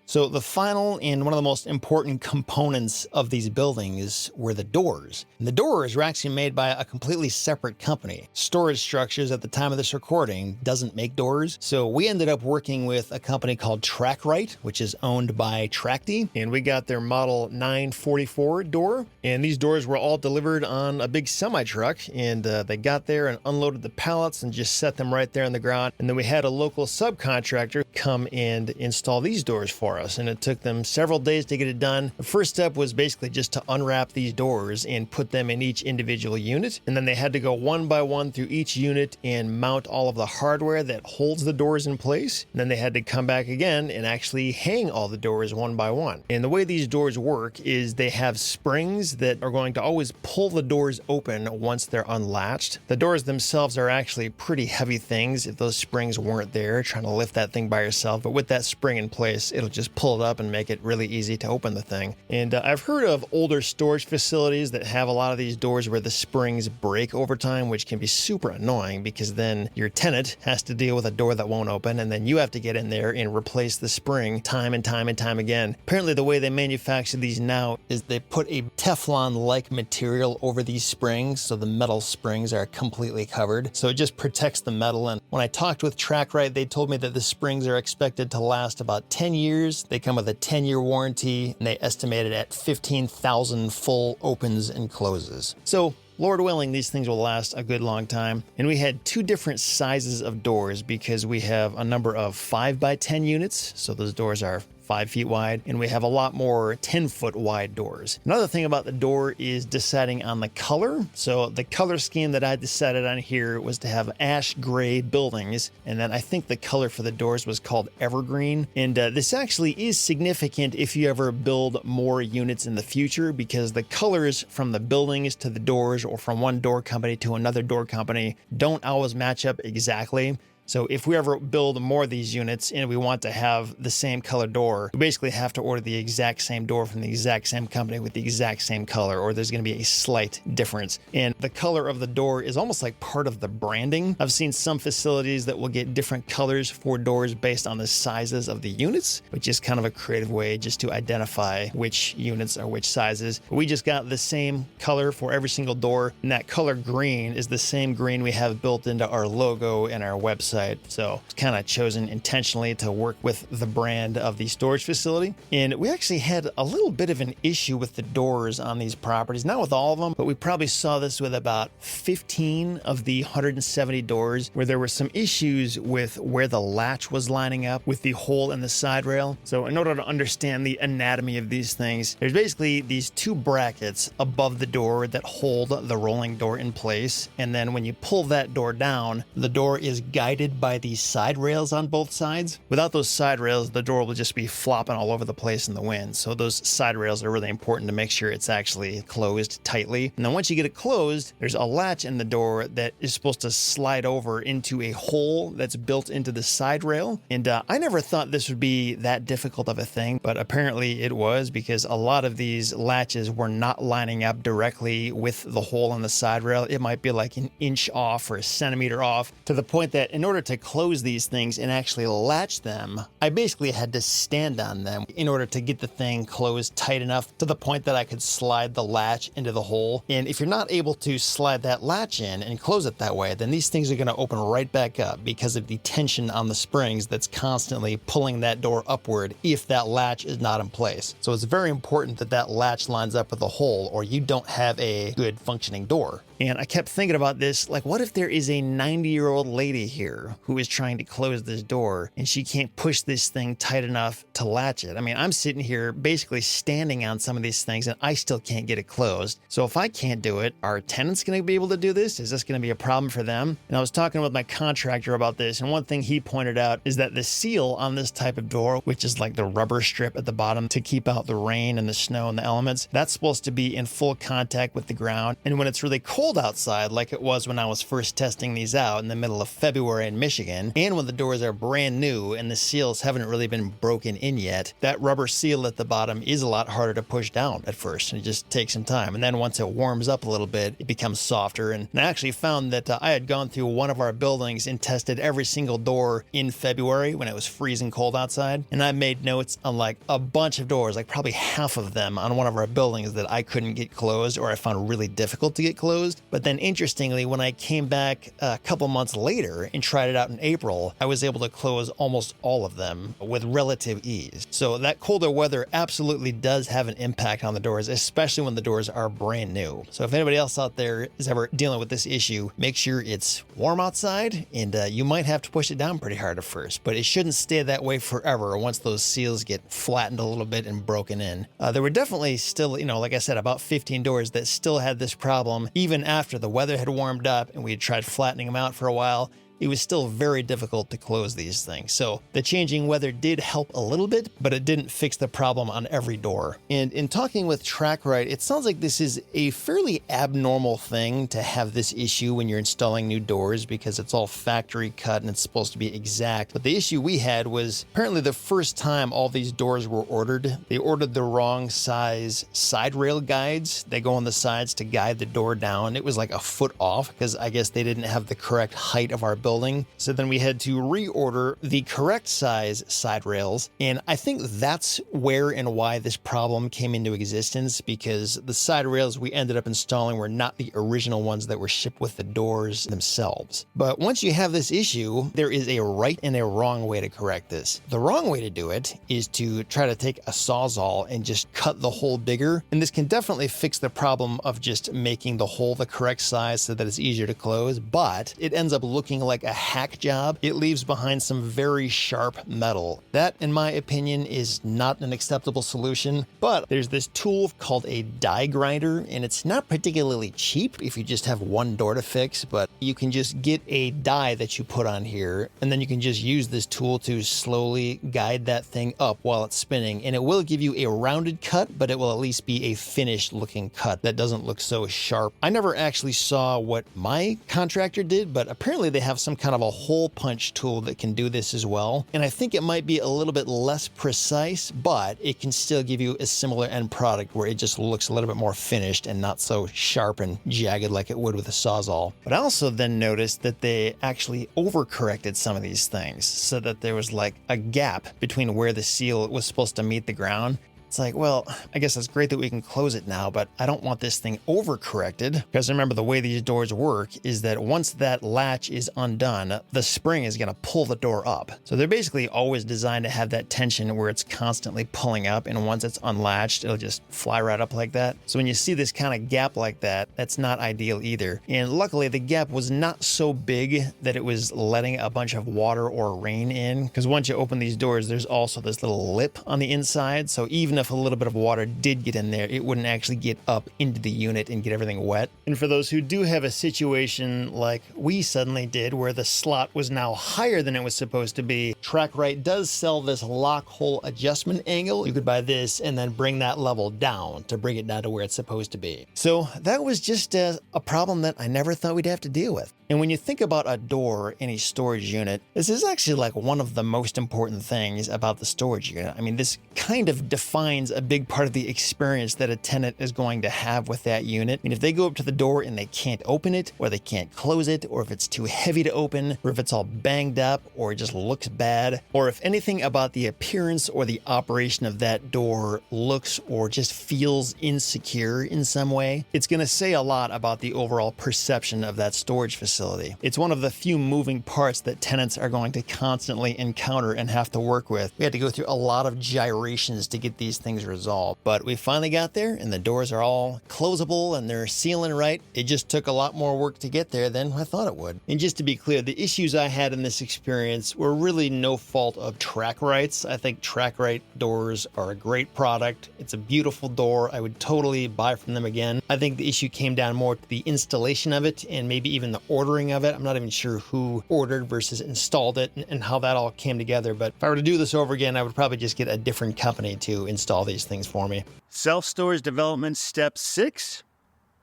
S1: So the final and one of the most important components of these buildings were the doors. And the doors were actually made by a completely separate company. Storage Structures at the time of this recording doesn't make doors. So we ended up working with a company called TrackRite, which is owned by Tracti. And we got their model 944 door. And these doors were all delivered on a big semi-truck. And they got there and unloaded the pallets and just set them right there on the ground. And then we had a local subcontractor come and install these doors for us, and it took them several days to get it done. The first step was basically just to unwrap these doors and put them in each individual unit, and then they had to go one by one through each unit and mount all of the hardware that holds the doors in place. And then they had to come back again and actually hang all the doors one by one. And the way these doors work is they have springs that are going to always pull the doors open once they're unlatched. The doors themselves are actually pretty heavy things if those springs weren't there, trying to lift that thing by yourself, but with that spring in place, it'll just pull it up and make it really easy to open the thing. And I've heard of older storage facilities that have a lot of these doors where the springs break over time, which can be super annoying because then your tenant has to deal with a door that won't open, and then you have to get in there and replace the spring time and time and time again. Apparently the way they manufacture these now is they put a Teflon-like material over these springs, so the metal springs are completely covered, so it just protects the metal. And when I talked with TrackRite, they told me that the springs are expected to last about 10 years. They come with a 10-year warranty, and they estimate it at 15,000 full opens and closes. So Lord willing, these things will last a good long time. And we had 2 different sizes of doors because we have a number of 5x10 units. So those doors are 5 feet wide, and we have a lot more 10-foot wide doors. Another thing about the door is deciding on the color. So the color scheme that I decided on here was to have ash gray buildings, and then I think the color for the doors was called evergreen. And this actually is significant if you ever build more units in the future, because the colors from the buildings to the doors, or from one door company to another door company, don't always match up exactly. So if we ever build more of these units and we want to have the same color door, we basically have to order the exact same door from the exact same company with the exact same color, or there's going to be a slight difference. And the color of the door is almost like part of the branding. I've seen some facilities that will get different colors for doors based on the sizes of the units, which is kind of a creative way just to identify which units are which sizes. We just got the same color for every single door, and that color green is the same green we have built into our logo and our website website. So it's kind of chosen intentionally to work with the brand of the storage facility. And we actually had a little bit of an issue with the doors on these properties, not with all of them, but we probably saw this with about 15 of the 170 doors where there were some issues with where the latch was lining up with the hole in the side rail. So in order to understand the anatomy of these things, there's basically these two brackets above the door that hold the rolling door in place. And then when you pull that door down, the door is guided by these side rails on both sides. Without those side rails, the door will just be flopping all over the place in the wind. So those side rails are really important to make sure it's actually closed tightly. And then once you get it closed, there's a latch in the door that is supposed to slide over into a hole that's built into the side rail. And I never thought this would be that difficult of a thing, but apparently it was, because a lot of these latches were not lining up directly with the hole in the side rail. It might be like an inch off or a centimeter off, to the point that in order to close these things and actually latch them, I basically had to stand on them in order to get the thing closed tight enough to the point that I could slide the latch into the hole. And if you're not able to slide that latch in and close it that way, then these things are going to open right back up because of the tension on the springs that's constantly pulling that door upward if that latch is not in place. So it's very important that that latch lines up with the hole, or you don't have a good functioning door. And I kept thinking about this, like, what if there is a 90-year-old lady here who is trying to close this door and she can't push this thing tight enough to latch it? I mean, I'm sitting here basically standing on some of these things and I still can't get it closed. So if I can't do it, are tenants going to be able to do this? Is this going to be a problem for them? And I was talking with my contractor about this, and one thing he pointed out is that the seal on this type of door, which is like the rubber strip at the bottom to keep out the rain and the snow and the elements, that's supposed to be in full contact with the ground. And when it's really cold outside, like it was when I was first testing these out in the middle of February in Michigan, and when the doors are brand new and the seals haven't really been broken in yet, that rubber seal at the bottom is a lot harder to push down at first, and it just takes some time. And then once it warms up a little bit, it becomes softer. And I actually found that I had gone through one of our buildings and tested every single door in February when it was freezing cold outside, and I made notes on like a bunch of doors, like probably half of them on one of our buildings, that I couldn't get closed or I found really difficult to get closed. But then interestingly, when I came back a couple months later and tried it out in April, I was able to close almost all of them with relative ease. So that colder weather absolutely does have an impact on the doors, especially when the doors are brand new. So if anybody else out there is ever dealing with this issue, make sure it's warm outside, and you might have to push it down pretty hard at first, but it shouldn't stay that way forever once those seals get flattened a little bit and broken in. There were definitely still, like I said, about 15 doors that still had this problem even after the weather had warmed up and we had tried flattening them out for a while. It was still very difficult to close these things. So the changing weather did help a little bit, but it didn't fix the problem on every door. And in talking with TrackRite, it sounds like this is a fairly abnormal thing to have this issue when you're installing new doors, because it's all factory cut and it's supposed to be exact. But the issue we had was apparently the first time all these doors were ordered, they ordered the wrong size side rail guides. They go on the sides to guide the door down. It was like a foot off because I guess they didn't have the correct height of our building. So then we had to reorder the correct size side rails. And I think that's where and why this problem came into existence, because the side rails we ended up installing were not the original ones that were shipped with the doors themselves. But once you have this issue, there is a right and a wrong way to correct this. The wrong way to do it is to try to take a Sawzall and just cut the hole bigger. And this can definitely fix the problem of just making the hole the correct size so that it's easier to close, but it ends up looking like a hack job. It leaves behind some very sharp metal. That, in my opinion, is not an acceptable solution. But there's this tool called a die grinder, and it's not particularly cheap if you just have one door to fix, but you can just get a die that you put on here, and then you can just use this tool to slowly guide that thing up while it's spinning, and it will give you a rounded cut, but it will at least be a finished looking cut that doesn't look so sharp. I never actually saw what my contractor did, but apparently they have some kind of a hole punch tool that can do this as well. And I think it might be a little bit less precise, but it can still give you a similar end product where it just looks a little bit more finished and not so sharp and jagged like it would with a Sawzall. But I also then noticed that they actually overcorrected some of these things so that there was like a gap between where the seal was supposed to meet the ground. It's like, well, I guess it's great that we can close it now, but I don't want this thing overcorrected. Because remember, the way these doors work is that once that latch is undone, the spring is going to pull the door up. So they're basically always designed to have that tension where it's constantly pulling up, and once it's unlatched, it'll just fly right up like that. So when you see this kind of gap like that, that's not ideal either. And luckily, the gap was not so big that it was letting a bunch of water or rain in, because once you open these doors, there's also this little lip on the inside. So even if a little bit of water did get in there, it wouldn't actually get up into the unit and get everything wet. And for those who do have a situation like we suddenly did, where the slot was now higher than it was supposed to be, TrackRite does sell this lock hole adjustment angle. You could buy this and then bring that level down to bring it down to where it's supposed to be. So that was just a problem that I never thought we'd have to deal with. And when you think about a door in a storage unit, this is actually like one of the most important things about the storage unit. I mean, this kind of defines a big part of the experience that a tenant is going to have with that unit. I mean, if they go up to the door and they can't open it, or they can't close it, or if it's too heavy to open, or if it's all banged up, or it just looks bad, or if anything about the appearance or the operation of that door looks or just feels insecure in some way, it's going to say a lot about the overall perception of that storage facility. It's one of the few moving parts that tenants are going to constantly encounter and have to work with. We had to go through a lot of gyrations to get these things resolved, but we finally got there, and the doors are all closable and they're sealing right. It just took a lot more work to get there than I thought it would. And just to be clear, the issues I had in this experience were really no fault of TrackRite's. I think TrackRite doors are a great product. It's a beautiful door. I would totally buy from them again. I think the issue came down more to the installation of it and maybe even the ordering of it. I'm not even sure who ordered versus installed it and how that all came together. But if I were to do this over again, I would probably just get a different company to install these things for me. Self-storage development step 6,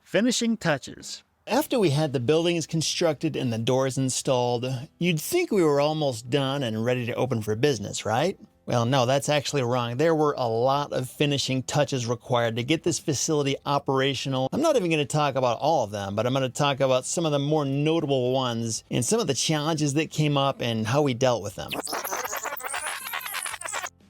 S1: finishing touches. After we had the buildings constructed and the doors installed, you'd think we were almost done and ready to open for business, right? Well, no, that's actually wrong. There were a lot of finishing touches required to get this facility operational. I'm not even going to talk about all of them, but I'm going to talk about some of the more notable ones and some of the challenges that came up and how we dealt with them.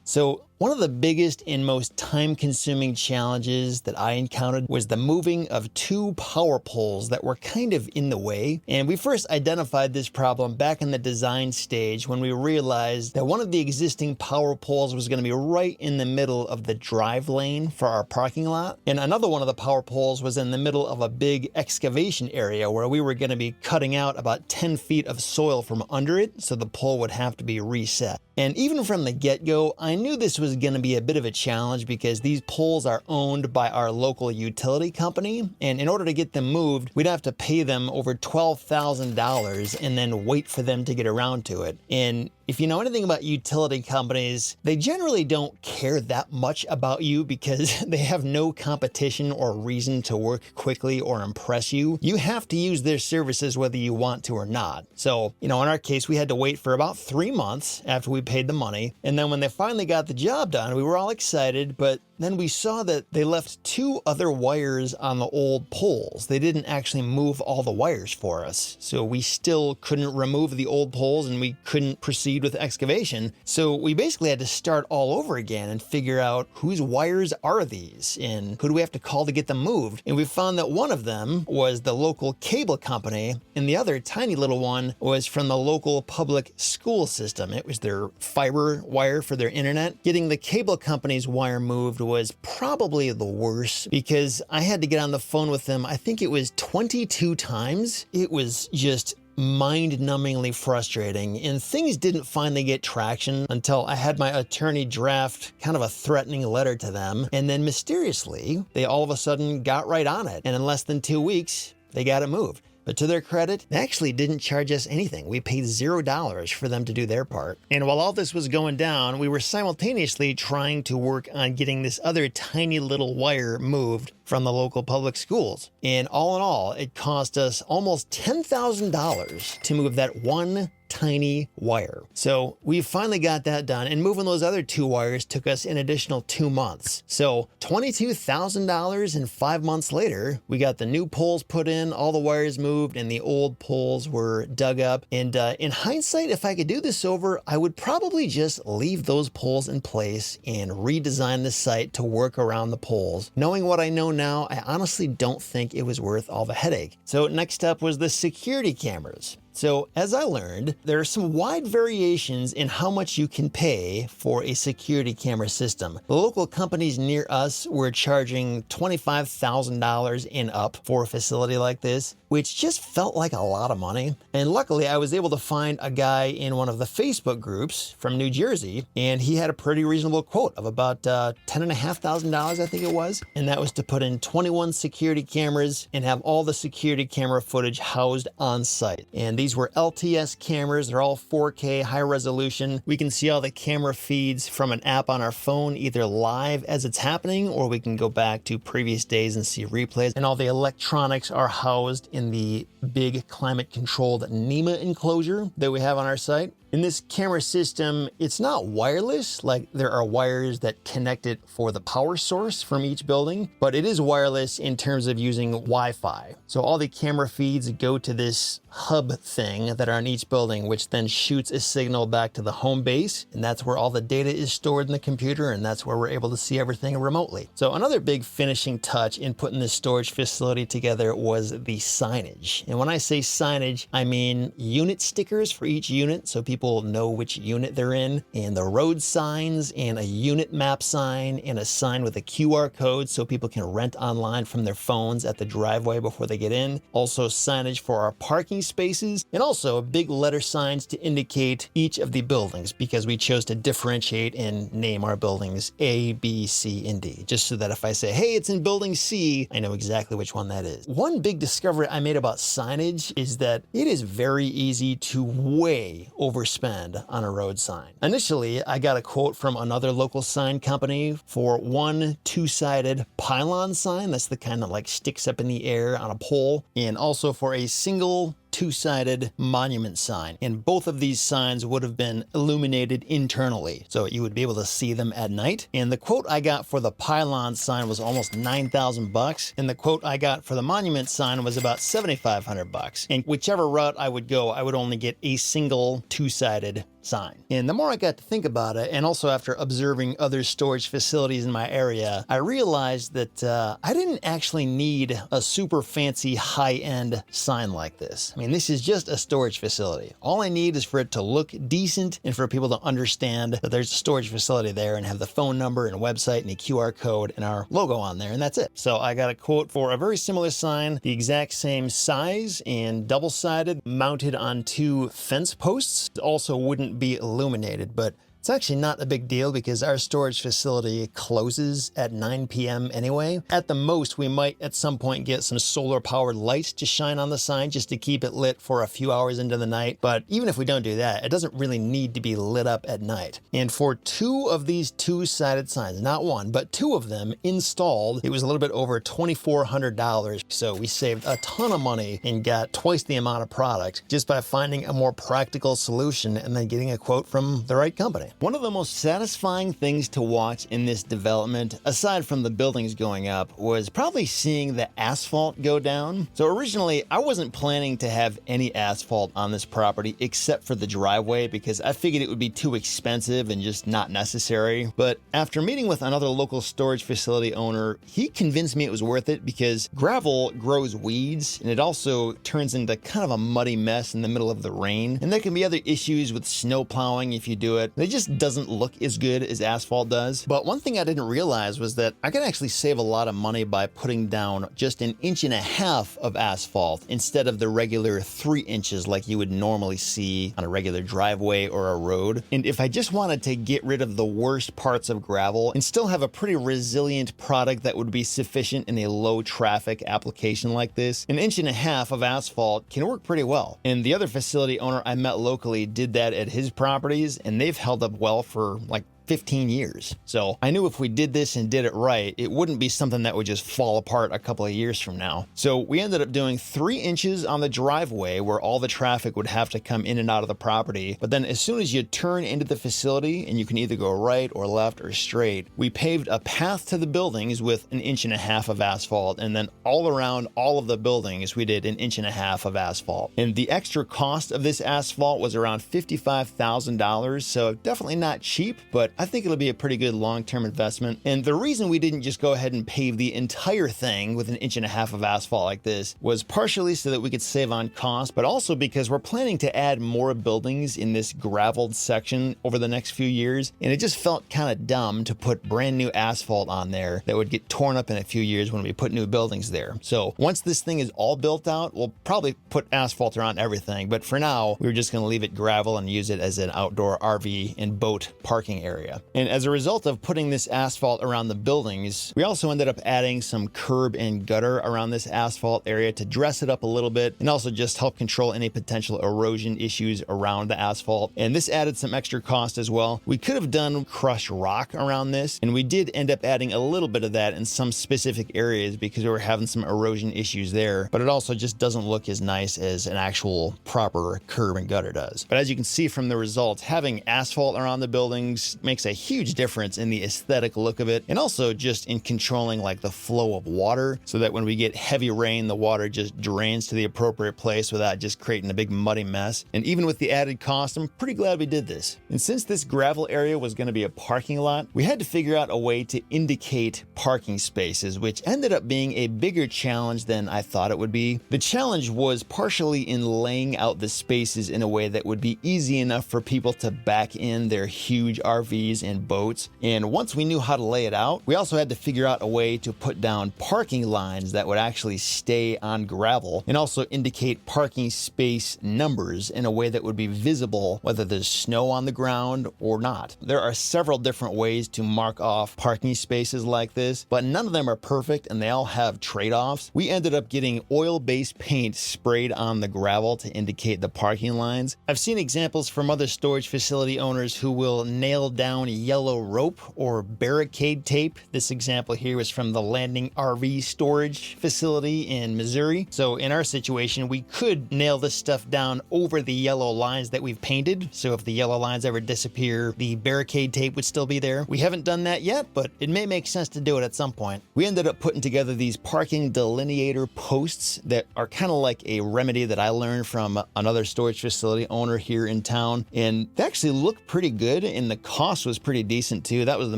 S1: So one of the biggest and most time-consuming challenges that I encountered was the moving of 2 power poles that were kind of in the way. And we first identified this problem back in the design stage when we realized that one of the existing power poles was going to be right in the middle of the drive lane for our parking lot. And another one of the power poles was in the middle of a big excavation area where we were going to be cutting out about 10 feet of soil from under it, so the pole would have to be reset. And even from the get-go, I knew this was going to be a bit of a challenge because these poles are owned by our local utility company, and in order to get them moved, we'd have to pay them over $12,000 and then wait for them to get around to it. And if you know anything about utility companies, they generally don't care that much about you because they have no competition or reason to work quickly or impress you. You have to use their services whether you want to or not. So, in our case, we had to wait for about 3 months after we paid the money. And then when they finally got the job done, we were all excited, but then we saw that they left 2 other wires on the old poles. They didn't actually move all the wires for us. So we still couldn't remove the old poles and we couldn't proceed with excavation. So we basically had to start all over again and figure out whose wires are these and who do we have to call to get them moved. And we found that one of them was the local cable company and the other tiny little one was from the local public school system. It was their fiber wire for their internet. Getting the cable company's wire moved was probably the worst because I had to get on the phone with them. I think it was 22 times. It was just mind-numbingly frustrating, and things didn't finally get traction until I had my attorney draft kind of a threatening letter to them, and then mysteriously, they all of a sudden got right on it, and in less than 2 weeks, they got it moved. But to their credit, they actually didn't charge us anything. We paid $0 for them to do their part. And while all this was going down, we were simultaneously trying to work on getting this other tiny little wire moved from the local public schools. And all in all, it cost us almost $10,000 to move that one tiny wire. So we finally got that done, and moving those other 2 wires took us an additional 2 months. So $22,000, and 5 months later, we got the new poles put in, all the wires moved, and the old poles were dug up. And in hindsight, if I could do this over, I would probably just leave those poles in place and redesign the site to work around the poles. Knowing what I know now, I honestly don't think it was worth all the headache. So next up was the security cameras. So as I learned, there are some wide variations in how much you can pay for a security camera system. The local companies near us were charging $25,000 and up for a facility like this, which just felt like a lot of money. And luckily I was able to find a guy in one of the Facebook groups from New Jersey, and he had a pretty reasonable quote of about $10,500, I think it was. And that was to put in 21 security cameras and have all the security camera footage housed on site. And these were LTS cameras. They're all 4K, high resolution. We can see all the camera feeds from an app on our phone, either live as it's happening, or we can go back to previous days and see replays. And all the electronics are housed in the big climate-controlled NEMA enclosure that we have on our site. In this camera system, it's not wireless, like there are wires that connect it for the power source from each building, but it is wireless in terms of using Wi-Fi. So all the camera feeds go to this hub thing that are in each building, which then shoots a signal back to the home base, and that's where all the data is stored in the computer, and that's where we're able to see everything remotely. So another big finishing touch in putting this storage facility together was the signage. And when I say signage, I mean unit stickers for each unit, so people know which unit they're in, and the road signs, and a unit map sign, and a sign with a QR code so people can rent online from their phones at the driveway before they get in. Also signage for our parking spaces, and also big letter signs to indicate each of the buildings, because we chose to differentiate and name our buildings A, B, C, and D, just so that if I say, hey, it's in building C, I know exactly which one that is. One big discovery I made about signage is that it is very easy to way overspend on a road sign. Initially, I got a quote from another local sign company for one 2-sided pylon sign. That's the kind that like sticks up in the air on a pole, and also for a single 2-sided monument sign. And both of these signs would have been illuminated internally, so you would be able to see them at night. And the quote I got for the pylon sign was almost $9,000, and the quote I got for the monument sign was about $7,500. And whichever route I would go, I would only get a single 2-sided sign. And the more I got to think about it, and also after observing other storage facilities in my area, I realized that I didn't actually need a super fancy high-end sign like this. I mean, this is just a storage facility. All I need is for it to look decent and for people to understand that there's a storage facility there and have the phone number and website and a QR code and our logo on there, and that's it. So I got a quote for a very similar sign, the exact same size and double-sided, mounted on 2 fence posts. It also wouldn't be illuminated, but it's actually not a big deal because our storage facility closes at 9 p.m. anyway. At the most, we might at some point get some solar powered lights to shine on the sign just to keep it lit for a few hours into the night. But even if we don't do that, it doesn't really need to be lit up at night. And for 2 of these 2-sided signs, not one, but 2 of them installed, it was a little bit over $2,400. So we saved a ton of money and got twice the amount of product just by finding a more practical solution and then getting a quote from the right company. One of the most satisfying things to watch in this development, aside from the buildings going up, was probably seeing the asphalt go down. So originally, I wasn't planning to have any asphalt on this property except for the driveway because I figured it would be too expensive and just not necessary. But after meeting with another local storage facility owner, he convinced me it was worth it because gravel grows weeds and it also turns into kind of a muddy mess in the middle of the rain. And there can be other issues with snow plowing if you do it. They just doesn't look as good as asphalt does. But one thing I didn't realize was that I could actually save a lot of money by putting down just 1.5 inches of asphalt instead of the regular 3 inches like you would normally see on a regular driveway or a road. And if I just wanted to get rid of the worst parts of gravel and still have a pretty resilient product that would be sufficient in a low traffic application like this, 1.5 inches of asphalt can work pretty well. And the other facility owner I met locally did that at his properties, and they've held up well for like 15 years. So I knew if we did this and did it right, it wouldn't be something that would just fall apart a couple of years from now. So we ended up doing 3 inches on the driveway where all the traffic would have to come in and out of the property. But then as soon as you turn into the facility, and you can either go right or left or straight, we paved a path to the buildings with 1.5 inches of asphalt, and then all around all of the buildings we did 1.5 inches of asphalt. And the extra cost of this asphalt was around $55,000, so definitely not cheap, but I think it'll be a pretty good long-term investment. And the reason we didn't just go ahead and pave the entire thing with 1.5 inches of asphalt like this was partially so that we could save on cost, but also because we're planning to add more buildings in this graveled section over the next few years, and it just felt kind of dumb to put brand new asphalt on there that would get torn up in a few years when we put new buildings there. So once this thing is all built out, we'll probably put asphalt around everything, but for now, we're just going to leave it gravel and use it as an outdoor RV and boat parking area. And as a result of putting this asphalt around the buildings, we also ended up adding some curb and gutter around this asphalt area to dress it up a little bit and also just help control any potential erosion issues around the asphalt. And this added some extra cost as well. We could have done crushed rock around this, and we did end up adding a little bit of that in some specific areas because we were having some erosion issues there, but it also just doesn't look as nice as an actual proper curb and gutter does. But as you can see from the results, having asphalt around the buildings makes a huge difference in the aesthetic look of it, and also just in controlling like the flow of water, so that when we get heavy rain, the water just drains to the appropriate place without just creating a big muddy mess. And even with the added cost, I'm pretty glad we did this. And since this gravel area was going to be a parking lot, we had to figure out a way to indicate parking spaces, which ended up being a bigger challenge than I thought it would be. The challenge was partially in laying out the spaces in a way that would be easy enough for people to back in their huge RVs and boats. And once we knew how to lay it out, we also had to figure out a way to put down parking lines that would actually stay on gravel and also indicate parking space numbers in a way that would be visible whether there's snow on the ground or not. There are several different ways to mark off parking spaces like this, but none of them are perfect and they all have trade-offs. We ended up getting oil-based paint sprayed on the gravel to indicate the parking lines. I've seen examples from other storage facility owners who will nail down yellow rope or barricade tape. This example here is from the Landing RV storage facility in Missouri. So in our situation, we could nail this stuff down over the yellow lines that we've painted. So if the yellow lines ever disappear, the barricade tape would still be there. We haven't done that yet, but it may make sense to do it at some point. We ended up putting together these parking delineator posts that are kind of like a remedy that I learned from another storage facility owner here in town. And they actually look pretty good, and the cost was pretty decent too. That was the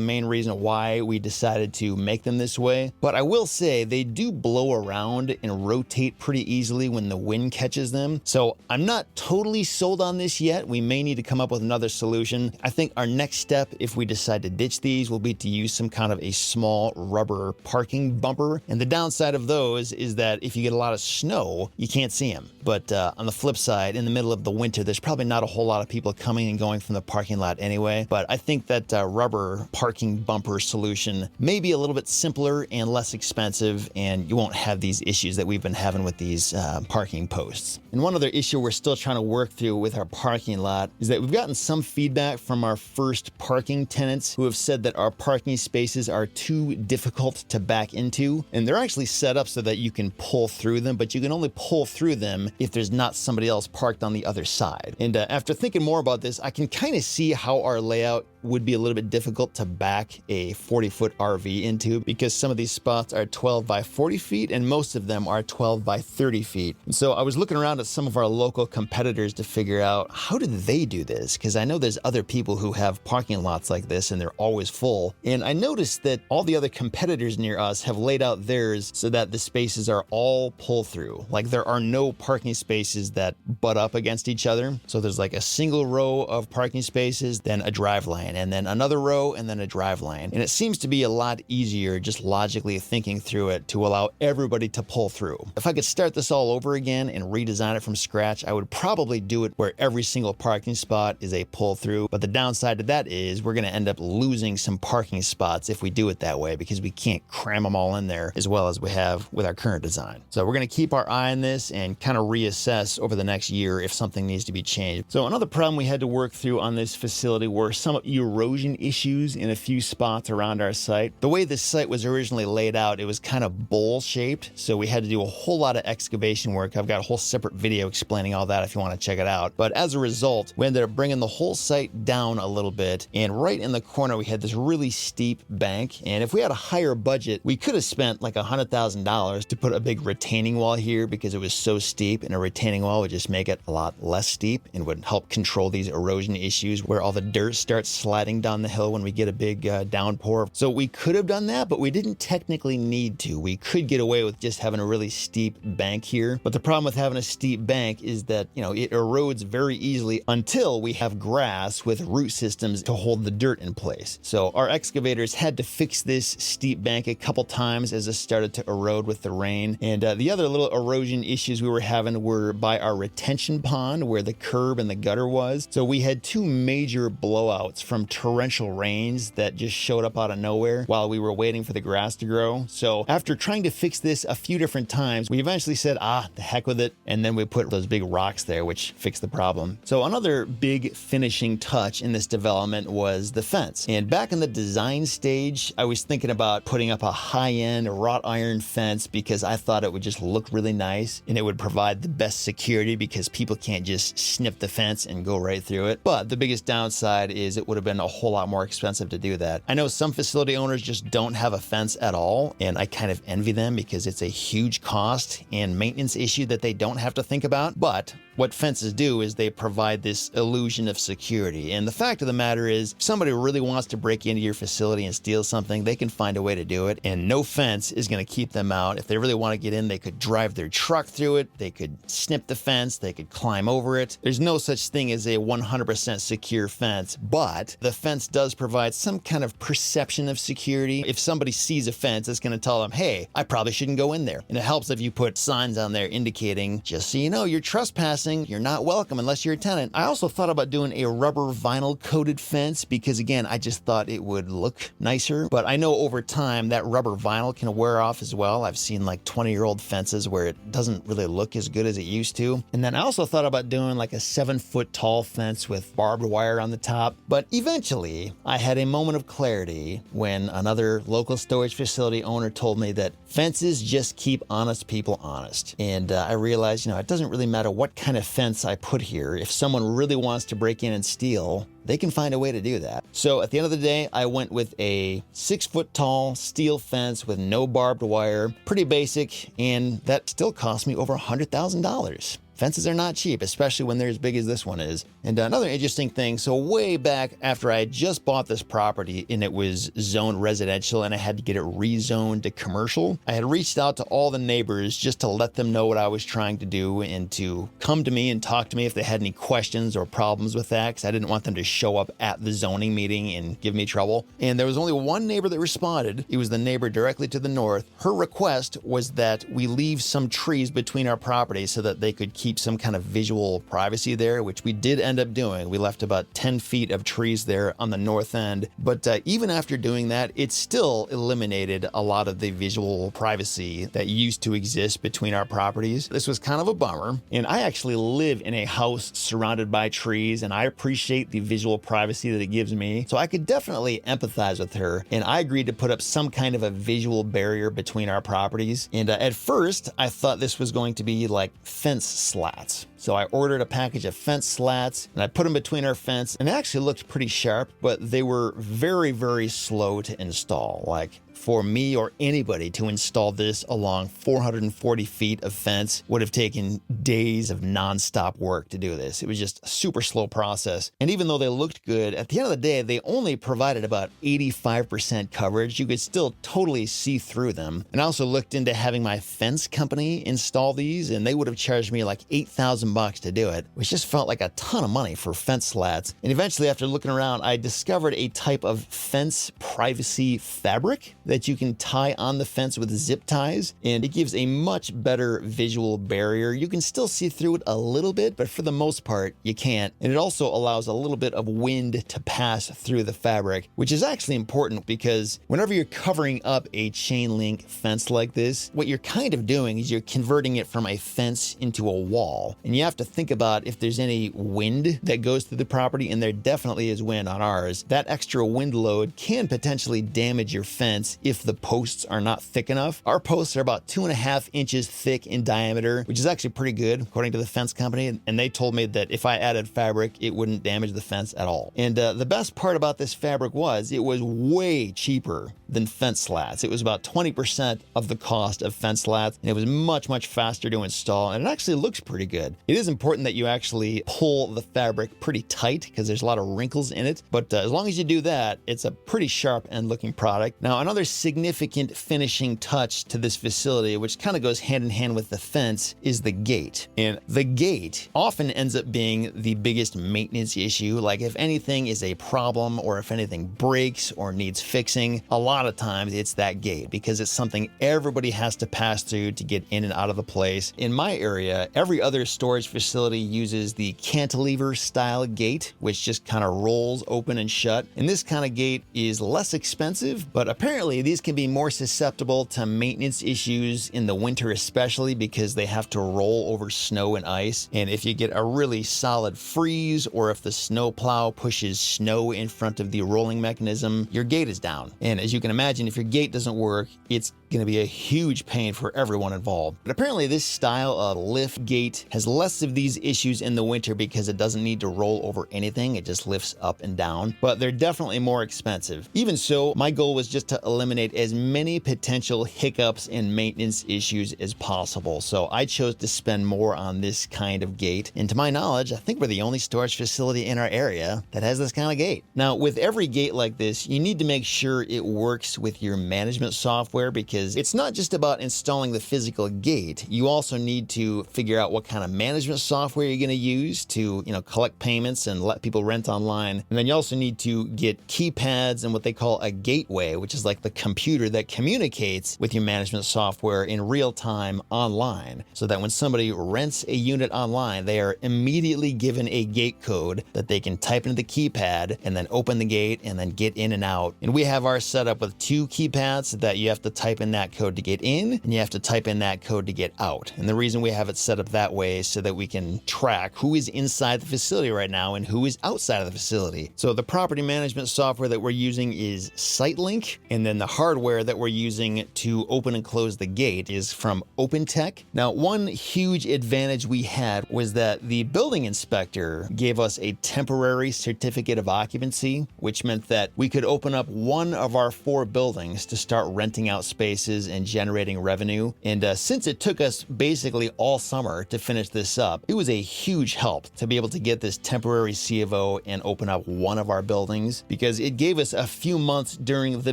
S1: main reason why we decided to make them this way. But I will say they do blow around and rotate pretty easily when the wind catches them. So I'm not totally sold on this yet. We may need to come up with another solution. I think our next step, if we decide to ditch these, will be to use some kind of a small rubber parking bumper. And the downside of those is that if you get a lot of snow, you can't see them. But on the flip side, in the middle of the winter, there's probably not a whole lot of people coming and going from the parking lot anyway. But I think that rubber parking bumper solution may be a little bit simpler and less expensive, and you won't have these issues that we've been having with these parking posts. And one other issue we're still trying to work through with our parking lot is that we've gotten some feedback from our first parking tenants who have said that our parking spaces are too difficult to back into, and they're actually set up so that you can pull through them, but you can only pull through them if there's not somebody else parked on the other side. And after thinking more about this, I can kind of see how our layout would be a little bit difficult to back a 40-foot RV into, because some of these spots are 12 by 40 feet and most of them are 12 by 30 feet. And so I was looking around at some of our local competitors to figure out how did they do this, because I know there's other people who have parking lots like this and they're always full. And I noticed that all the other competitors near us have laid out theirs so that the spaces are all pull through. Like there are no parking spaces that butt up against each other. So there's like a single row of parking spaces, then a drive lane, and then another row, and then a drive lane. And it seems to be a lot easier just logically thinking through it to allow everybody to pull through. If I could start this all over again and redesign it from scratch, I would probably do it where every single parking spot is a pull through. But the downside to that is we're going to end up losing some parking spots if we do it that way, because we can't cram them all in there as well as we have with our current design. So we're going to keep our eye on this and kind of reassess over the next year if something needs to be changed. So another problem we had to work through on this facility were some erosion issues in a few spots around our site. The way this site was originally laid out, it was kind of bowl-shaped, so we had to do a whole lot of excavation work. I've got a whole separate video explaining all that if you want to check it out. But as a result, we ended up bringing the whole site down a little bit, and right in the corner we had this really steep bank, and if we had a higher budget, we could have spent like $100,000 to put a big retaining wall here because it was so steep, and a retaining wall would just make it a lot less steep and would help control these erosion issues where all the dirt starts sliding down the hill when we get a big downpour. So we could have done that, but we didn't technically need to. We could get away with just having a really steep bank here. But the problem with having a steep bank is that, it erodes very easily until we have grass with root systems to hold the dirt in place. So our excavators had to fix this steep bank a couple times as it started to erode with the rain. And the other little erosion issues we were having were by our retention pond where the curb and the gutter was. So we had two major blowouts from torrential rains that just showed up out of nowhere while we were waiting for the grass to grow. So after trying to fix this a few different times, we eventually said, the heck with it. And then we put those big rocks there, which fixed the problem. So another big finishing touch in this development was the fence. And back in the design stage, I was thinking about putting up a high-end wrought iron fence because I thought it would just look really nice and it would provide the best security because people can't just snip the fence and go right through it. But the biggest downside is it would have been a whole lot more expensive to do that. I know some facility owners just don't have a fence at all, and I kind of envy them because it's a huge cost and maintenance issue that they don't have to think about. But what fences do is they provide this illusion of security. And the fact of the matter is, if somebody really wants to break into your facility and steal something, they can find a way to do it. And no fence is going to keep them out. If they really want to get in, they could drive their truck through it. They could snip the fence. They could climb over it. There's no such thing as a 100% secure fence, but the fence does provide some kind of perception of security. If somebody sees a fence, it's going to tell them, hey, I probably shouldn't go in there. And it helps if you put signs on there indicating, just so you know, you're trespassing. You're not welcome unless you're a tenant. I also thought about doing a rubber vinyl coated fence because, again, I just thought it would look nicer. But I know over time that rubber vinyl can wear off as well. I've seen like 20-year-old fences where it doesn't really look as good as it used to. And then I also thought about doing like a 7-foot tall fence with barbed wire on the top. But eventually I had a moment of clarity when another local storage facility owner told me that fences just keep honest people honest. And I realized, it doesn't really matter what kind of fence I put here. If someone really wants to break in and steal, they can find a way to do that. So at the end of the day, I went with a 6-foot tall steel fence with no barbed wire, pretty basic, and that still cost me over $100,000. Fences are not cheap, especially when they're as big as this one is. And another interesting thing, so way back after I had just bought this property and it was zoned residential and I had to get it rezoned to commercial, I had reached out to all the neighbors just to let them know what I was trying to do and to come to me and talk to me if they had any questions or problems with that, because I didn't want them to show up at the zoning meeting and give me trouble. And there was only one neighbor that responded. It was the neighbor directly to the north. Her request was that we leave some trees between our properties so that they could keep some kind of visual privacy there, which we did end up doing. We left about 10 feet of trees there on the north end. But even after doing that, it still eliminated a lot of the visual privacy that used to exist between our properties. This was kind of a bummer. And I actually live in a house surrounded by trees, and I appreciate the visual privacy that it gives me. So I could definitely empathize with her. And I agreed to put up some kind of a visual barrier between our properties. And at first, I thought this was going to be like fence slats. So I ordered a package of fence slats and I put them between our fence, and it actually looked pretty sharp, but they were very, very slow to install. Like, for me or anybody to install this along 440 feet of fence would have taken days of nonstop work to do this. It was just a super slow process. And even though they looked good, at the end of the day, they only provided about 85% coverage. You could still totally see through them. And I also looked into having my fence company install these, and they would have charged me like $8,000 to do it, which just felt like a ton of money for fence slats. And eventually, after looking around, I discovered a type of fence privacy fabric that you can tie on the fence with zip ties, and it gives a much better visual barrier. You can still see through it a little bit, but for the most part, you can't. And it also allows a little bit of wind to pass through the fabric, which is actually important because whenever you're covering up a chain link fence like this, what you're kind of doing is you're converting it from a fence into a wall. And you have to think about if there's any wind that goes through the property, and there definitely is wind on ours. That extra wind load can potentially damage your fence if the posts are not thick enough. Our posts are about 2.5 inches thick in diameter, which is actually pretty good according to the fence company. And they told me that if I added fabric, it wouldn't damage the fence at all. And the best part about this fabric was it was way cheaper than fence slats. It was about 20% of the cost of fence slats, and it was much, much faster to install, and it actually looks pretty good. It is important that you actually pull the fabric pretty tight because there's a lot of wrinkles in it, but as long as you do that, it's a pretty sharp end looking product. Now, another significant finishing touch to this facility, which kind of goes hand in hand with the fence, is the gate. And the gate often ends up being the biggest maintenance issue. Like if anything is a problem or if anything breaks or needs fixing, a lot of times it's that gate because it's something everybody has to pass through to get in and out of the place. In my area, every other storage facility uses the cantilever style gate, which just kind of rolls open and shut. And this kind of gate is less expensive, but apparently these can be more susceptible to maintenance issues in the winter, especially because they have to roll over snow and ice. And if you get a really solid freeze, or if the snow plow pushes snow in front of the rolling mechanism, your gate is down. And as you can imagine, if your gate doesn't work, it's going to be a huge pain for everyone involved. But apparently this style of lift gate has less of these issues in the winter because it doesn't need to roll over anything. It just lifts up and down, but they're definitely more expensive. Even so, my goal was just to eliminate as many potential hiccups and maintenance issues as possible. So I chose to spend more on this kind of gate. And to my knowledge, I think we're the only storage facility in our area that has this kind of gate. Now, with every gate like this, you need to make sure it works with your management software, because it's not just about installing the physical gate. You also need to figure out what kind of management software you're going to use to, collect payments and let people rent online. And then you also need to get keypads and what they call a gateway, which is like the computer that communicates with your management software in real time online, so that when somebody rents a unit online, they are immediately given a gate code that they can type into the keypad and then open the gate and then get in and out. And we have ours set up with 2 keypads that you have to type in that code to get in, and you have to type in that code to get out. And the reason we have it set up that way is so that we can track who is inside the facility right now and who is outside of the facility. So the property management software that we're using is SiteLink, and then the hardware that we're using to open and close the gate is from OpenTech. Now, one huge advantage we had was that the building inspector gave us a temporary certificate of occupancy, which meant that we could open up one of our 4 buildings to start renting out spaces and generating revenue. And since it took us basically all summer to finish this up, it was a huge help to be able to get this temporary C of O and open up one of our buildings, because it gave us a few months during the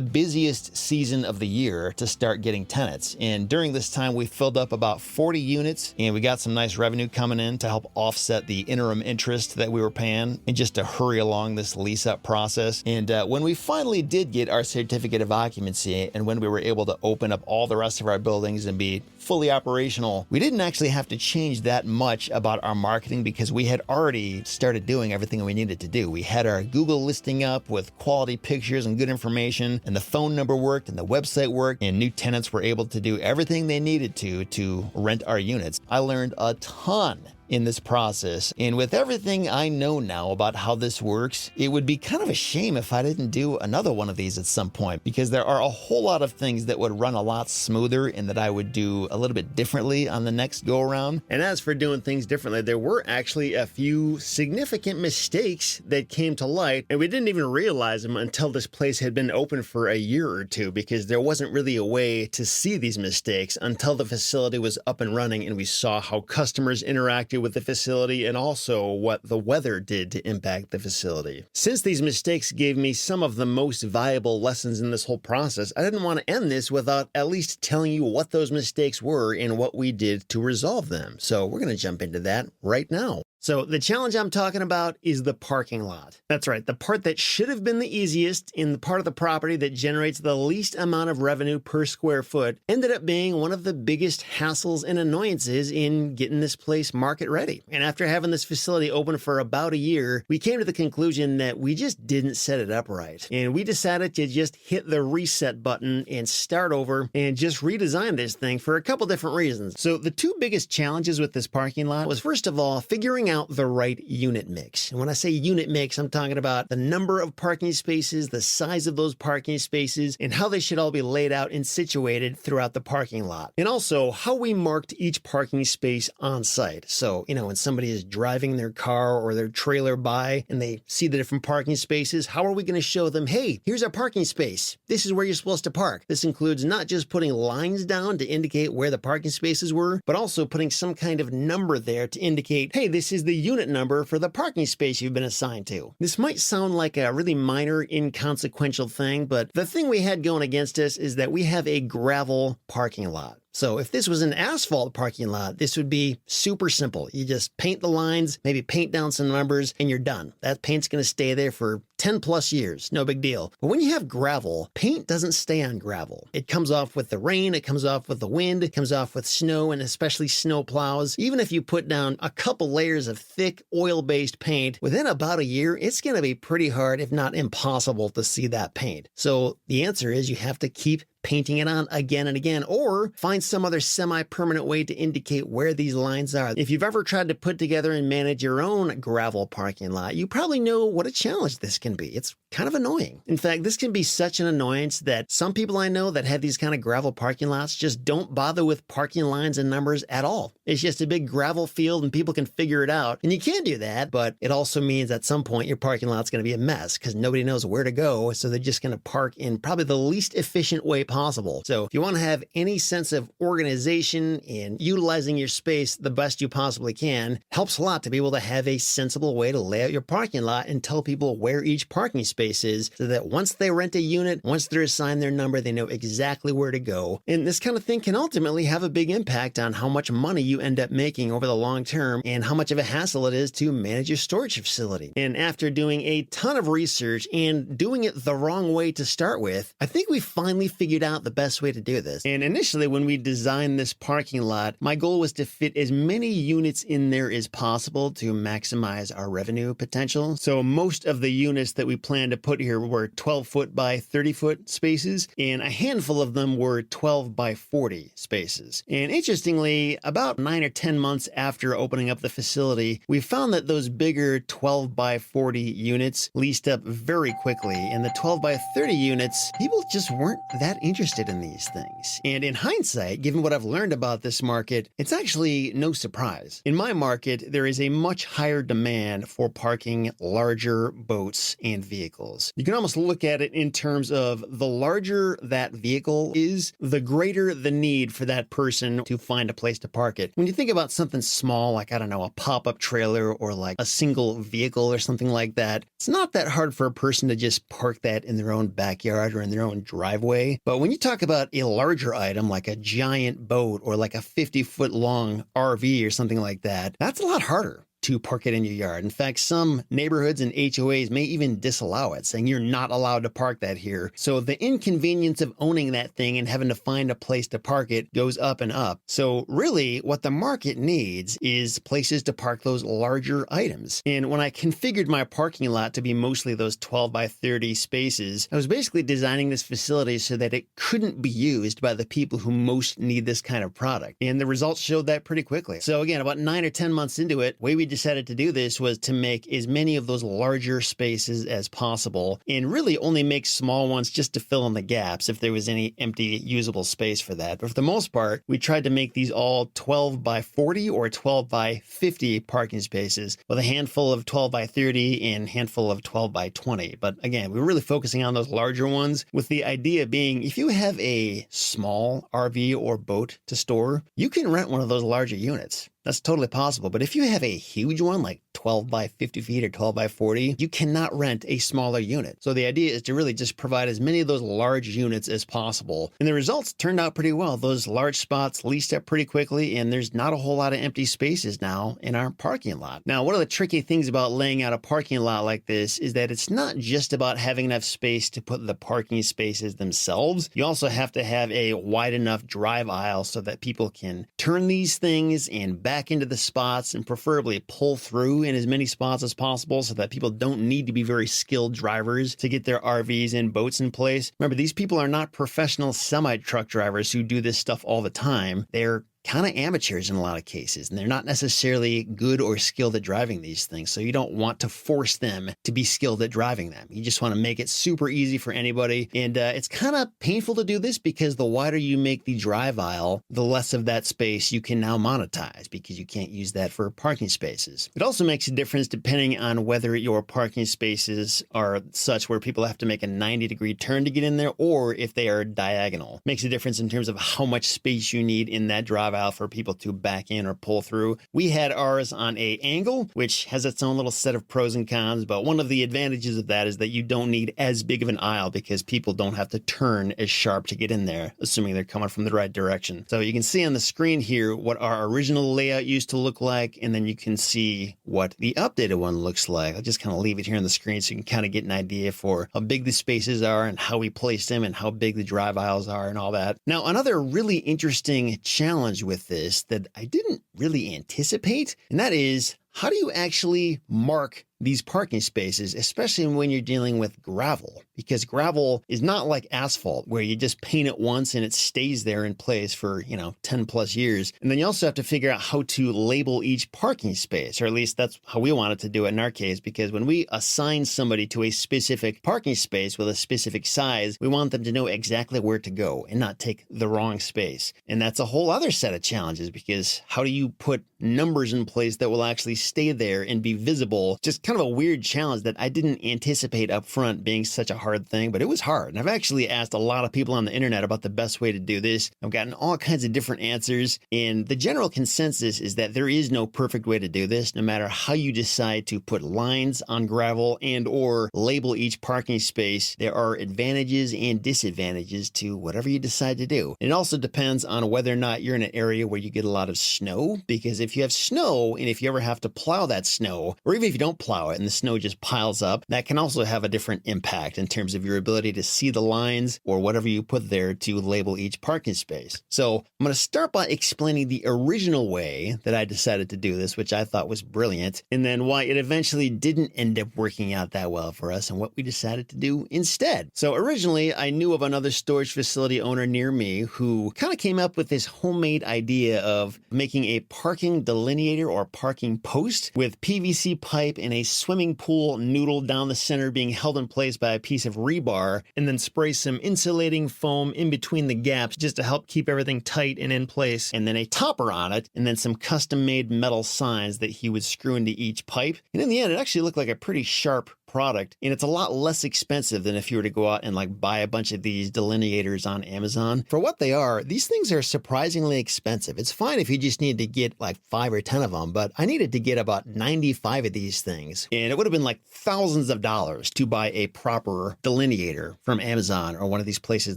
S1: busiest season of the year to start getting tenants. And during this time, we filled up about 40 units, and we got some nice revenue coming in to help offset the interim interest that we were paying, and just to hurry along this lease up process. And when we finally did get our certificate of occupancy, and when we were able to open up all the rest of our buildings and be fully operational, we didn't actually have to change that much about our marketing because we had already started doing everything we needed to do. We had our Google listing up with quality pictures and good information, and the phone number worked and the website worked, and new tenants were able to do everything they needed to rent our units. I learned a ton in this process. And with everything I know now about how this works, it would be kind of a shame if I didn't do another one of these at some point, because there are a whole lot of things that would run a lot smoother and that I would do a little bit differently on the next go around. And as for doing things differently, there were actually a few significant mistakes that came to light, and we didn't even realize them until this place had been open for a year or two, because there wasn't really a way to see these mistakes until the facility was up and running and we saw how customers interacted with the facility and also what the weather did to impact the facility. Since these mistakes gave me some of the most valuable lessons in this whole process, I didn't want to end this without at least telling you what those mistakes were and what we did to resolve them. So we're going to jump into that right now. So the challenge I'm talking about is the parking lot. That's right, the part that should have been the easiest in the part of the property that generates the least amount of revenue per square foot ended up being one of the biggest hassles and annoyances in getting this place market ready. And after having this facility open for about a year, we came to the conclusion that we just didn't set it up right. And we decided to just hit the reset button and start over and just redesign this thing for a couple different reasons. So the two biggest challenges with this parking lot was, first of all, figuring out the right unit mix. And when I say unit mix, I'm talking about the number of parking spaces, the size of those parking spaces, and how they should all be laid out and situated throughout the parking lot. And also how we marked each parking space on site. So, when somebody is driving their car or their trailer by and they see the different parking spaces, how are we going to show them, hey, here's our parking space. This is where you're supposed to park. This includes not just putting lines down to indicate where the parking spaces were, but also putting some kind of number there to indicate, hey, this is the unit number for the parking space you've been assigned to. This might sound like a really minor, inconsequential thing, but the thing we had going against us is that we have a gravel parking lot. So if this was an asphalt parking lot, this would be super simple. You just paint the lines, maybe paint down some numbers, and you're done. That paint's going to stay there for 10 plus years. No big deal. But when you have gravel, paint doesn't stay on gravel. It comes off with the rain, it comes off with the wind, it comes off with snow, and especially snow plows. Even if you put down a couple layers of thick oil-based paint, within about a year, it's going to be pretty hard, if not impossible, to see that paint. So the answer is you have to keep painting it on again and again, or find some other semi-permanent way to indicate where these lines are. If you've ever tried to put together and manage your own gravel parking lot, you probably know what a challenge this can be. It's kind of annoying. In fact, this can be such an annoyance that some people I know that have these kind of gravel parking lots just don't bother with parking lines and numbers at all. It's just a big gravel field and people can figure it out. And you can do that, but it also means at some point your parking lot's going to be a mess because nobody knows where to go. So they're just going to park in probably the least efficient way possible. So if you want to have any sense of organization and utilizing your space the best you possibly can, it helps a lot to be able to have a sensible way to lay out your parking lot and tell people where each parking space is, so that once they rent a unit, once they're assigned their number, they know exactly where to go. And this kind of thing can ultimately have a big impact on how much money you end up making over the long term and how much of a hassle it is to manage your storage facility. And after doing a ton of research and doing it the wrong way to start with, I think we finally figured out the best way to do this. And initially, when we designed this parking lot, my goal was to fit as many units in there as possible to maximize our revenue potential. So most of the units that we planned to put here were 12 foot by 30 foot spaces, and a handful of them were 12 by 40 spaces. And interestingly, about 9 or 10 months after opening up the facility, we found that those bigger 12 by 40 units leased up very quickly, and the 12 by 30 units, people just weren't that interested in these things. And in hindsight, given what I've learned about this market, it's actually no surprise. In my market, there is a much higher demand for parking larger boats and vehicles. You can almost look at it in terms of the larger that vehicle is, the greater the need for that person to find a place to park it. When you think about something small, like, I don't know, a pop-up trailer or like a single vehicle or something like that, it's not that hard for a person to just park that in their own backyard or in their own driveway. But when you talk about a larger item like a giant boat or like a 50-foot long RV or something like that, that's a lot harder to park it in your yard. In fact, some neighborhoods and HOAs may even disallow it, saying you're not allowed to park that here. So the inconvenience of owning that thing and having to find a place to park it goes up and up. So really, what the market needs is places to park those larger items. And when I configured my parking lot to be mostly those 12 by 30 spaces, I was basically designing this facility so that it couldn't be used by the people who most need this kind of product. And the results showed that pretty quickly. So again, about 9 or 10 months into it, way we decided to do this was to make as many of those larger spaces as possible and really only make small ones just to fill in the gaps if there was any empty usable space for that. But for the most part, we tried to make these all 12 by 40 or 12 by 50 parking spaces with a handful of 12 by 30 and a handful of 12 by 20. But again, we were really focusing on those larger ones, with the idea being if you have a small RV or boat to store, you can rent one of those larger units. that's totally possible. But if you have a huge one, like 12 by 50 feet or 12 by 40, you cannot rent a smaller unit. So the idea is to really just provide as many of those large units as possible. And the results turned out pretty well. Those large spots leased up pretty quickly, and there's not a whole lot of empty spaces now in our parking lot. Now, one of the tricky things about laying out a parking lot like this is that it's not just about having enough space to put the parking spaces themselves. You also have to have a wide enough drive aisle so that people can turn these things and back into the spots and preferably pull through in as many spots as possible so that people don't need to be very skilled drivers to get their RVs and boats in place. Remember, these people are not professional semi-truck drivers who do this stuff all the time. They're kind of amateurs in a lot of cases, and they're not necessarily good or skilled at driving these things. So you don't want to force them to be skilled at driving them. You just want to make it super easy for anybody. And it's kind of painful to do this because the wider you make the drive aisle, the less of that space you can now monetize because you can't use that for parking spaces. It also makes a difference depending on whether your parking spaces are such where people have to make a 90-degree turn to get in there or if they are diagonal. Makes a difference in terms of how much space you need in that drive aisle for people to back in or pull through. We had ours on a angle, which has its own little set of pros and cons, but one of the advantages of that is that you don't need as big of an aisle because people don't have to turn as sharp to get in there, assuming they're coming from the right direction. So you can see on the screen here what our original layout used to look like, and then you can see what the updated one looks like. I'll just kind of leave it here on the screen so you can kind of get an idea for how big the spaces are and how we placed them and how big the drive aisles are and all that. Now, another really interesting challenge with this that I didn't really anticipate, and that is, how do you actually mark these parking spaces, especially when you're dealing with gravel? Because gravel is not like asphalt where you just paint it once and it stays there in place for, 10 plus years. And then you also have to figure out how to label each parking space, or at least that's how we wanted to do it in our case, because when we assign somebody to a specific parking space with a specific size, we want them to know exactly where to go and not take the wrong space. And that's a whole other set of challenges, because how do you put numbers in place that will actually stay there and be visible? Just kind of a weird challenge that I didn't anticipate up front being such a hard thing, but it was hard. And I've actually asked a lot of people on the internet about the best way to do this. I've gotten all kinds of different answers, and the general consensus is that there is no perfect way to do this, no matter how you decide to put lines on gravel and or label each parking space. There are advantages and disadvantages to whatever you decide to do. It also depends on whether or not you're in an area where you get a lot of snow, because if you have snow and if you ever have to plow that snow, or even if you don't plow it and the snow just piles up, that can also have a different impact in terms of your ability to see the lines or whatever you put there to label each parking space. So I'm going to start by explaining the original way that I decided to do this, which I thought was brilliant, and then why it eventually didn't end up working out that well for us and what we decided to do instead. So originally, I knew of another storage facility owner near me who kind of came up with this homemade idea of making a parking delineator or parking post with PVC pipe and a swimming pool noodle down the center being held in place by a piece of rebar, and then spray some insulating foam in between the gaps just to help keep everything tight and in place, and then a topper on it, and then some custom-made metal signs that he would screw into each pipe. And in the end, it actually looked like a pretty sharp product, and it's a lot less expensive than if you were to go out and buy a bunch of these delineators on Amazon. For what they are, these things are surprisingly expensive. It's fine if you just need to get 5 or 10 of them, but I needed to get about 95 of these things, and it would have been thousands of dollars to buy a proper delineator from Amazon or one of these places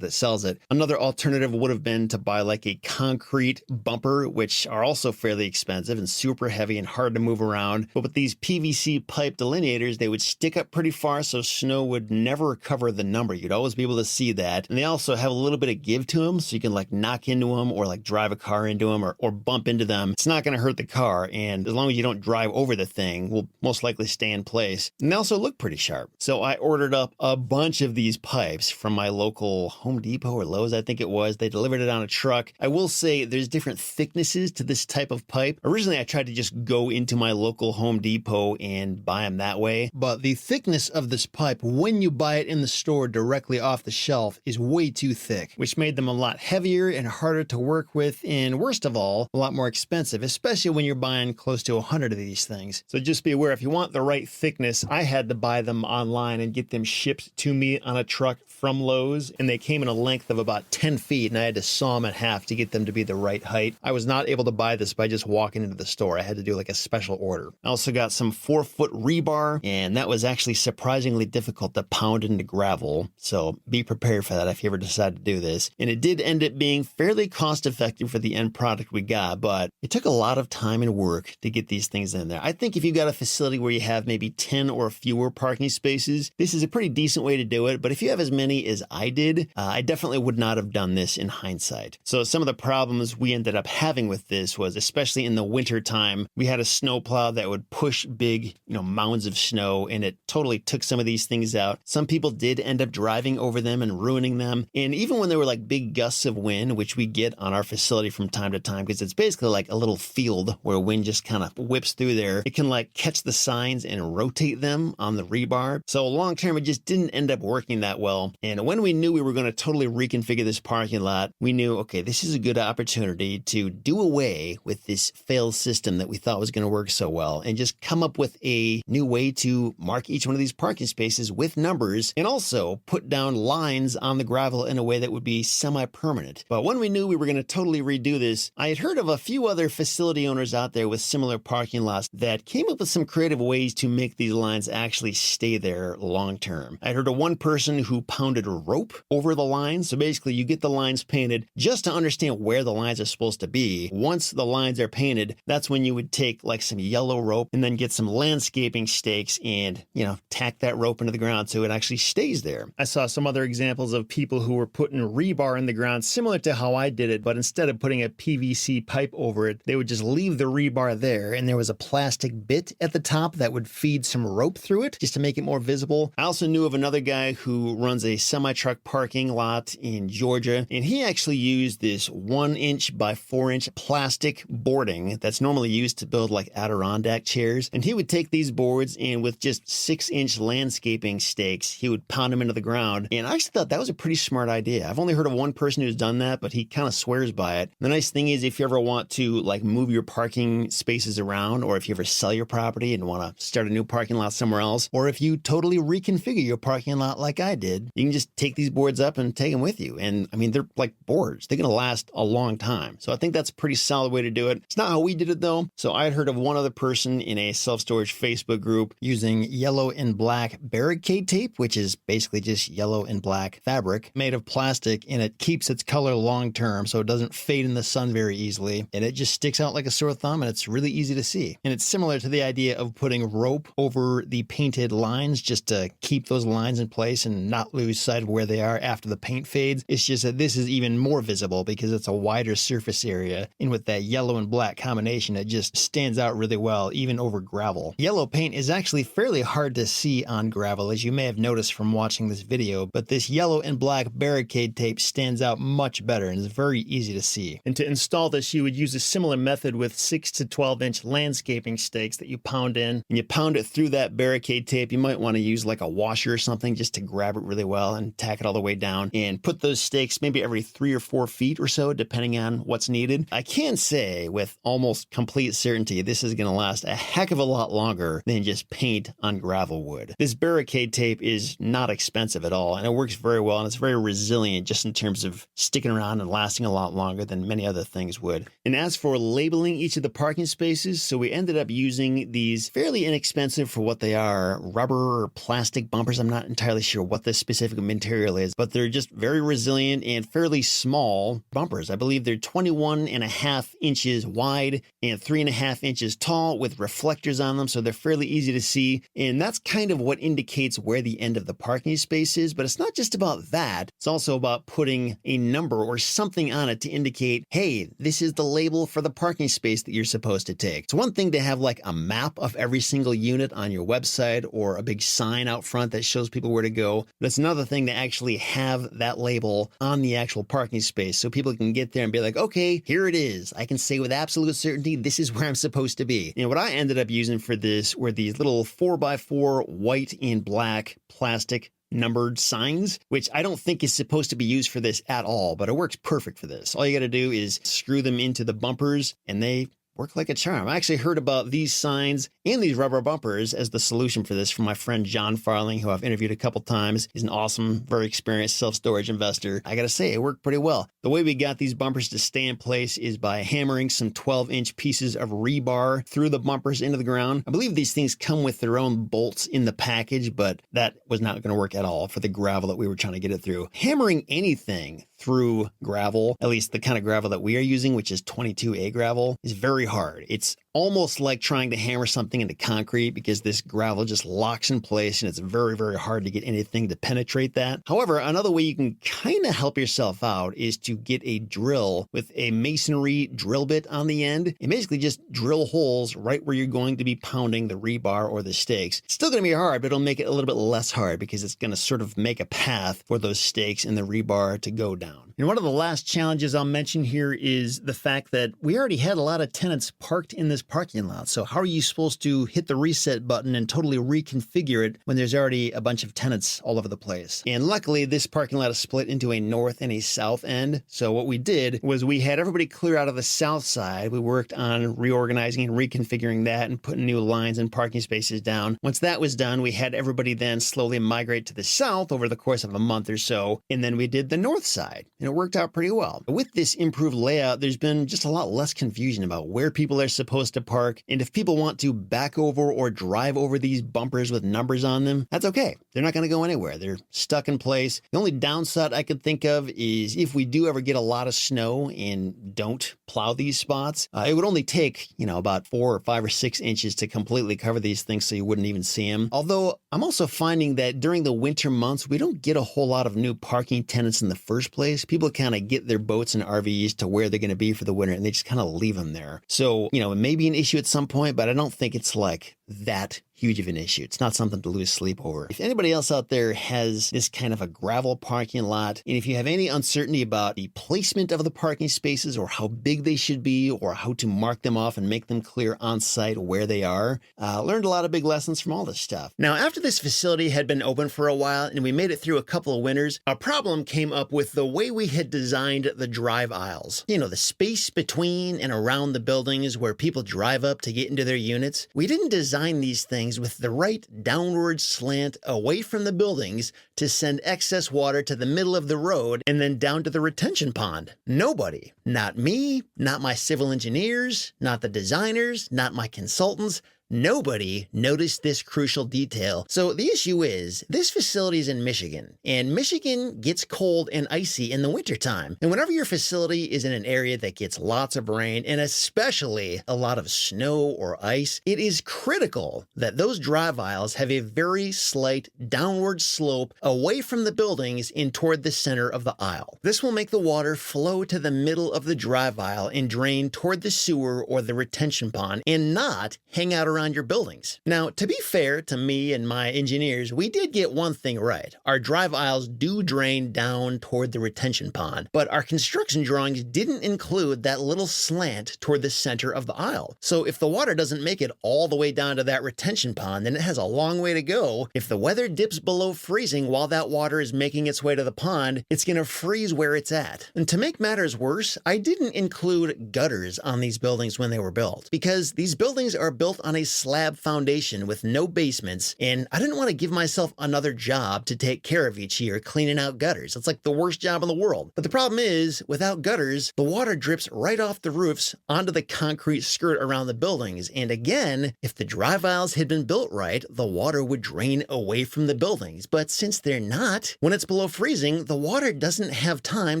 S1: that sells it. Another alternative would have been to buy a concrete bumper, which are also fairly expensive and super heavy and hard to move around. But with these PVC pipe delineators, they would stick up pretty far so snow would never cover the number. You'd always be able to see that. And they also have a little bit of give to them, so you can knock into them or drive a car into them or bump into them. It's not going to hurt the car, and as long as you don't drive over the thing, will most likely stay in place. And they also look pretty sharp. So I ordered up a bunch of these pipes from my local Home Depot or Lowe's, I think it was. They delivered it on a truck. I will say there's different thicknesses to this type of pipe. Originally, I tried to just go into my local Home Depot and buy them that way, but the thickness of this pipe when you buy it in the store directly off the shelf is way too thick, which made them a lot heavier and harder to work with, and worst of all, a lot more expensive, especially when you're buying close to 100 of these things. So just be aware, if you want the right thickness, I had to buy them online and get them shipped to me on a truck from Lowe's, and they came in a length of about 10 feet, and I had to saw them in half to get them to be the right height. I was not able to buy this by just walking into the store. I had to do like a special order. I also got some 4-foot rebar, and that was actually surprisingly difficult to pound into gravel, so be prepared for that if you ever decide to do this. And it did end up being fairly cost effective for the end product we got, but it took a lot of time and work to get these things in there. I think if you've got a facility where you have maybe 10 or fewer parking spaces, this is a pretty decent way to do it, but if you have as many as I did, I definitely would not have done this in hindsight. So some of the problems we ended up having with this was, especially in the winter time, we had a snowplow that would push big, mounds of snow, and it totally took some of these things out. Some people did end up driving over them and ruining them. And even when there were like big gusts of wind, which we get on our facility from time to time, because it's basically like a little field where wind just kind of whips through there, it can like catch the signs and rotate them on the rebar. So long term, it just didn't end up working that well. And when we knew we were going to totally reconfigure this parking lot, we knew, okay, this is a good opportunity to do away with this failed system that we thought was going to work so well and just come up with a new way to mark each one of these parking spaces with numbers and also put down lines on the gravel in a way that would be semi-permanent. But when we knew we were going to totally redo this, I had heard of a few other facility owners out there with similar parking lots that came up with some creative ways to make these lines actually stay there long term. I heard of one person who pounded rope over the lines. So basically you get the lines painted just to understand where the lines are supposed to be. Once the lines are painted, that's when you would take like some yellow rope and then get some landscaping stakes and, tack that rope into the ground so it actually stays there. I saw some other examples of people who were putting rebar in the ground similar to how I did it, but instead of putting a PVC pipe over it, they would just leave the rebar there, and there was a plastic bit at the top that would feed some rope through it just to make it more visible. I also knew of another guy who runs a semi-truck parking lot in Georgia, and he actually used this 1-inch by 4-inch plastic boarding that's normally used to build like Adirondack chairs, and he would take these boards and with just 6-inch landscaping stakes, he would pound them into the ground, and I actually thought that was a pretty smart idea. I've only heard of one person who's done that, but he kind of swears by it. The nice thing is, if you ever want to like move your parking spaces around, or if you ever sell your property and want to start a new parking lot somewhere else, or if you totally reconfigure your parking lot like I did, you can just take these boards up and take them with you. And I mean, they're like boards. They're going to last a long time. So I think that's a pretty solid way to do it. It's not how we did it though. So I had heard of one other person in a self-storage Facebook group using yellow and black barricade tape, which is basically just yellow and black fabric made of plastic, and it keeps its color long term so it doesn't fade in the sun very easily. And it just sticks out like a sore thumb, and it's really easy to see. And it's similar to the idea of putting rope over the painted lines just to keep those lines in place and not lose sight of where they are after the paint fades. It's just that this is even more visible because it's a wider surface area, and with that yellow and black combination, it just stands out really well even over gravel. Yellow paint is actually fairly hard to see on gravel, as you may have noticed from watching this video, but this yellow and black barricade tape stands out much better and is very easy to see. And to install this, you would use a similar method with 6 to 12-inch landscaping stakes that you pound in, and you pound it through that barricade tape. You might want to use like a washer or something just to grab it really well and tack it all the way down, and put those stakes maybe every 3 or 4 feet or so, depending on what's needed. I can say with almost complete certainty this is going to last a heck of a lot longer than just paint on gravel would. This barricade tape is not expensive at all, and it works very well, and it's very resilient just in terms of sticking around and lasting a lot longer than many other things would. And as for labeling each of the parking spaces, so we ended up using these fairly inexpensive for what they are, rubber or plastic bumpers. I'm not entirely sure what the specific material is, but they're just very resilient and fairly small bumpers. I believe they're 21.5 inches wide and 3.5 inches tall with reflectors on them, so they're fairly easy to see. And that's kind of what indicates where the end of the parking space is, but it's not just about that. It's also about putting a number or something on it to indicate, hey, this is the label for the parking space that you're supposed to take. It's one thing to have like a map of every single unit on your website or a big sign out front that shows people where to go, but it's another thing to actually have that label on the actual parking space so people can get there and be like, okay, here it is. I can say with absolute certainty this is where I'm supposed to be. And what I ended up using for this were these little 4x4 4 white and black plastic numbered signs, which I don't think is supposed to be used for this at all, but it works perfect for this. All you got to do is screw them into the bumpers and they work like a charm. I actually heard about these signs and these rubber bumpers as the solution for this from my friend John Farling, who I've interviewed a couple times. He's an awesome, very experienced self-storage investor. I gotta say, it worked pretty well. The way we got these bumpers to stay in place is by hammering some 12-inch pieces of rebar through the bumpers into the ground. I believe these things come with their own bolts in the package, but that was not going to work at all for the gravel that we were trying to get it through. Hammering anything through gravel, at least the kind of gravel that we are using, which is 22A gravel, is very hard. It's almost like trying to hammer something into concrete because this gravel just locks in place and it's very, very hard to get anything to penetrate that. However, another way you can kind of help yourself out is to get a drill with a masonry drill bit on the end and basically just drill holes right where you're going to be pounding the rebar or the stakes. It's still going to be hard, but it'll make it a little bit less hard because it's going to sort of make a path for those stakes and the rebar to go down. And one of the last challenges I'll mention here is the fact that we already had a lot of tenants parked in this parking lot. So how are you supposed to hit the reset button and totally reconfigure it when there's already a bunch of tenants all over the place? And luckily, this parking lot is split into a north and a south end. So what we did was we had everybody clear out of the south side. We worked on reorganizing and reconfiguring that and putting new lines and parking spaces down. Once that was done, we had everybody then slowly migrate to the south over the course of a month or so. And then we did the north side. And it worked out pretty well. With this improved layout, there's been just a lot less confusion about where people are supposed to park. And if people want to back over or drive over these bumpers with numbers on them, that's okay. They're not going to go anywhere. They're stuck in place. The only downside I could think of is if we do ever get a lot of snow and don't plow these spots, it would only take, about 4 or 5 or 6 inches to completely cover these things so you wouldn't even see them. Although I'm also finding that during the winter months, we don't get a whole lot of new parking tenants in the first place. People kind of get their boats and RVs to where they're going to be for the winter and they just kind of leave them there. So, it may be an issue at some point, but I don't think it's like that huge of an issue. It's not something to lose sleep over. If anybody else out there has this kind of a gravel parking lot, and if you have any uncertainty about the placement of the parking spaces or how big they should be or how to mark them off and make them clear on site where they are, learned a lot of big lessons from all this stuff. Now, after this facility had been open for a while and we made it through a couple of winters, a problem came up with the way we had designed the drive aisles. The space between and around the buildings where people drive up to get into their units. We didn't design these things with the right downward slant away from the buildings to send excess water to the middle of the road and then down to the retention pond. Nobody, not me, not my civil engineers, not the designers, not my consultants, nobody noticed this crucial detail. So the issue is, this facility is in Michigan, and Michigan gets cold and icy in the wintertime. And whenever your facility is in an area that gets lots of rain, and especially a lot of snow or ice, it is critical that those drive aisles have a very slight downward slope away from the buildings and toward the center of the aisle. This will make the water flow to the middle of the drive aisle and drain toward the sewer or the retention pond and not hang out around your buildings. Now, to be fair to me and my engineers, we did get one thing right. Our drive aisles do drain down toward the retention pond, but our construction drawings didn't include that little slant toward the center of the aisle. So if the water doesn't make it all the way down to that retention pond, then it has a long way to go. If the weather dips below freezing while that water is making its way to the pond, it's going to freeze where it's at. And to make matters worse, I didn't include gutters on these buildings when they were built, because these buildings are built on a slab foundation with no basements, and I didn't want to give myself another job to take care of each year cleaning out gutters. It's like the worst job in the world. But the problem is, without gutters, the water drips right off the roofs onto the concrete skirt around the buildings. And again, if the drive aisles had been built right, the water would drain away from the buildings. But since they're not, when it's below freezing, the water doesn't have time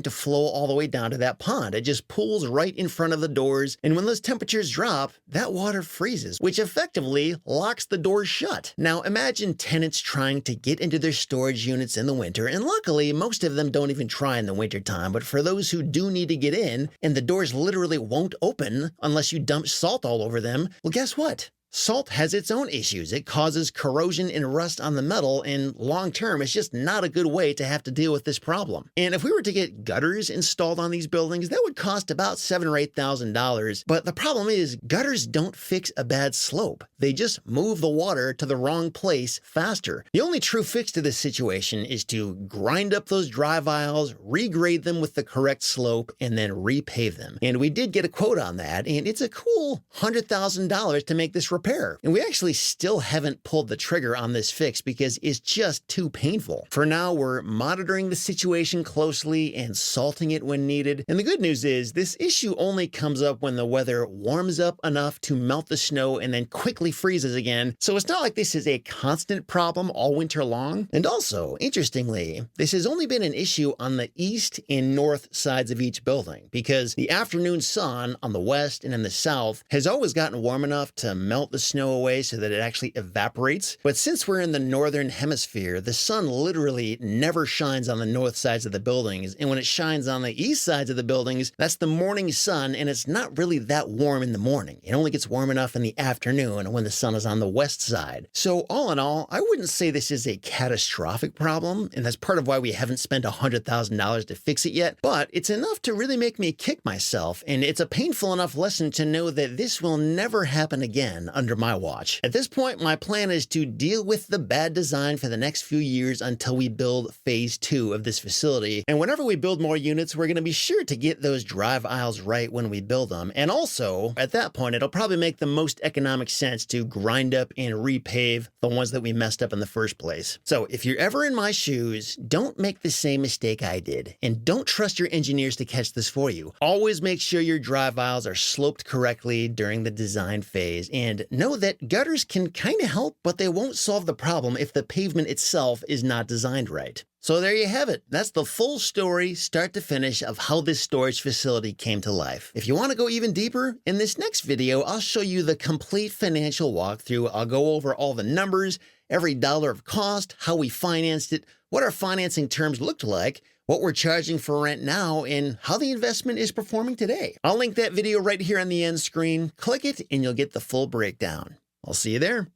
S1: to flow all the way down to that pond. It just pools right in front of the doors, and when those temperatures drop, that water freezes, which effectively locks the doors shut. Now imagine tenants trying to get into their storage units in the winter, and luckily most of them don't even try in the winter time, but for those who do need to get in and the doors literally won't open unless you dump salt all over them, well, guess what? Salt has its own issues. It causes corrosion and rust on the metal, and long term, it's just not a good way to have to deal with this problem. And if we were to get gutters installed on these buildings, that would cost about $7,000 or $8,000. But the problem is, gutters don't fix a bad slope. They just move the water to the wrong place faster. The only true fix to this situation is to grind up those drive aisles, regrade them with the correct slope, and then repave them. And we did get a quote on that, and it's a cool $100,000 to make this repair. And we actually still haven't pulled the trigger on this fix because it's just too painful. For now, we're monitoring the situation closely and salting it when needed. And the good news is this issue only comes up when the weather warms up enough to melt the snow and then quickly freezes again. So it's not like this is a constant problem all winter long. And also, interestingly, this has only been an issue on the east and north sides of each building because the afternoon sun on the west and in the south has always gotten warm enough to melt the snow away so that it actually evaporates. But since we're in the northern hemisphere, the sun literally never shines on the north sides of the buildings. And when it shines on the east sides of the buildings, that's the morning sun, and it's not really that warm in the morning. It only gets warm enough in the afternoon when the sun is on the west side. So all in all, I wouldn't say this is a catastrophic problem, and that's part of why we haven't spent $100,000 to fix it yet, but it's enough to really make me kick myself, and it's a painful enough lesson to know that this will never happen again under my watch. At this point, my plan is to deal with the bad design for the next few years until we build phase 2 of this facility. And whenever we build more units, we're going to be sure to get those drive aisles right when we build them. And also, at that point, it'll probably make the most economic sense to grind up and repave the ones that we messed up in the first place. So if you're ever in my shoes, don't make the same mistake I did. And don't trust your engineers to catch this for you. Always make sure your drive aisles are sloped correctly during the design phase. And know that gutters can kind of help, but they won't solve the problem if the pavement itself is not designed right. So there you have it. That's the full story, start to finish, of how this storage facility came to life. If you want to go even deeper, in this next video, I'll show you the complete financial walkthrough. I'll go over all the numbers, every dollar of cost, how we financed it, what our financing terms looked like, what we're charging for rent now, and how the investment is performing today. I'll link that video right here on the end screen. Click it and you'll get the full breakdown. I'll see you there.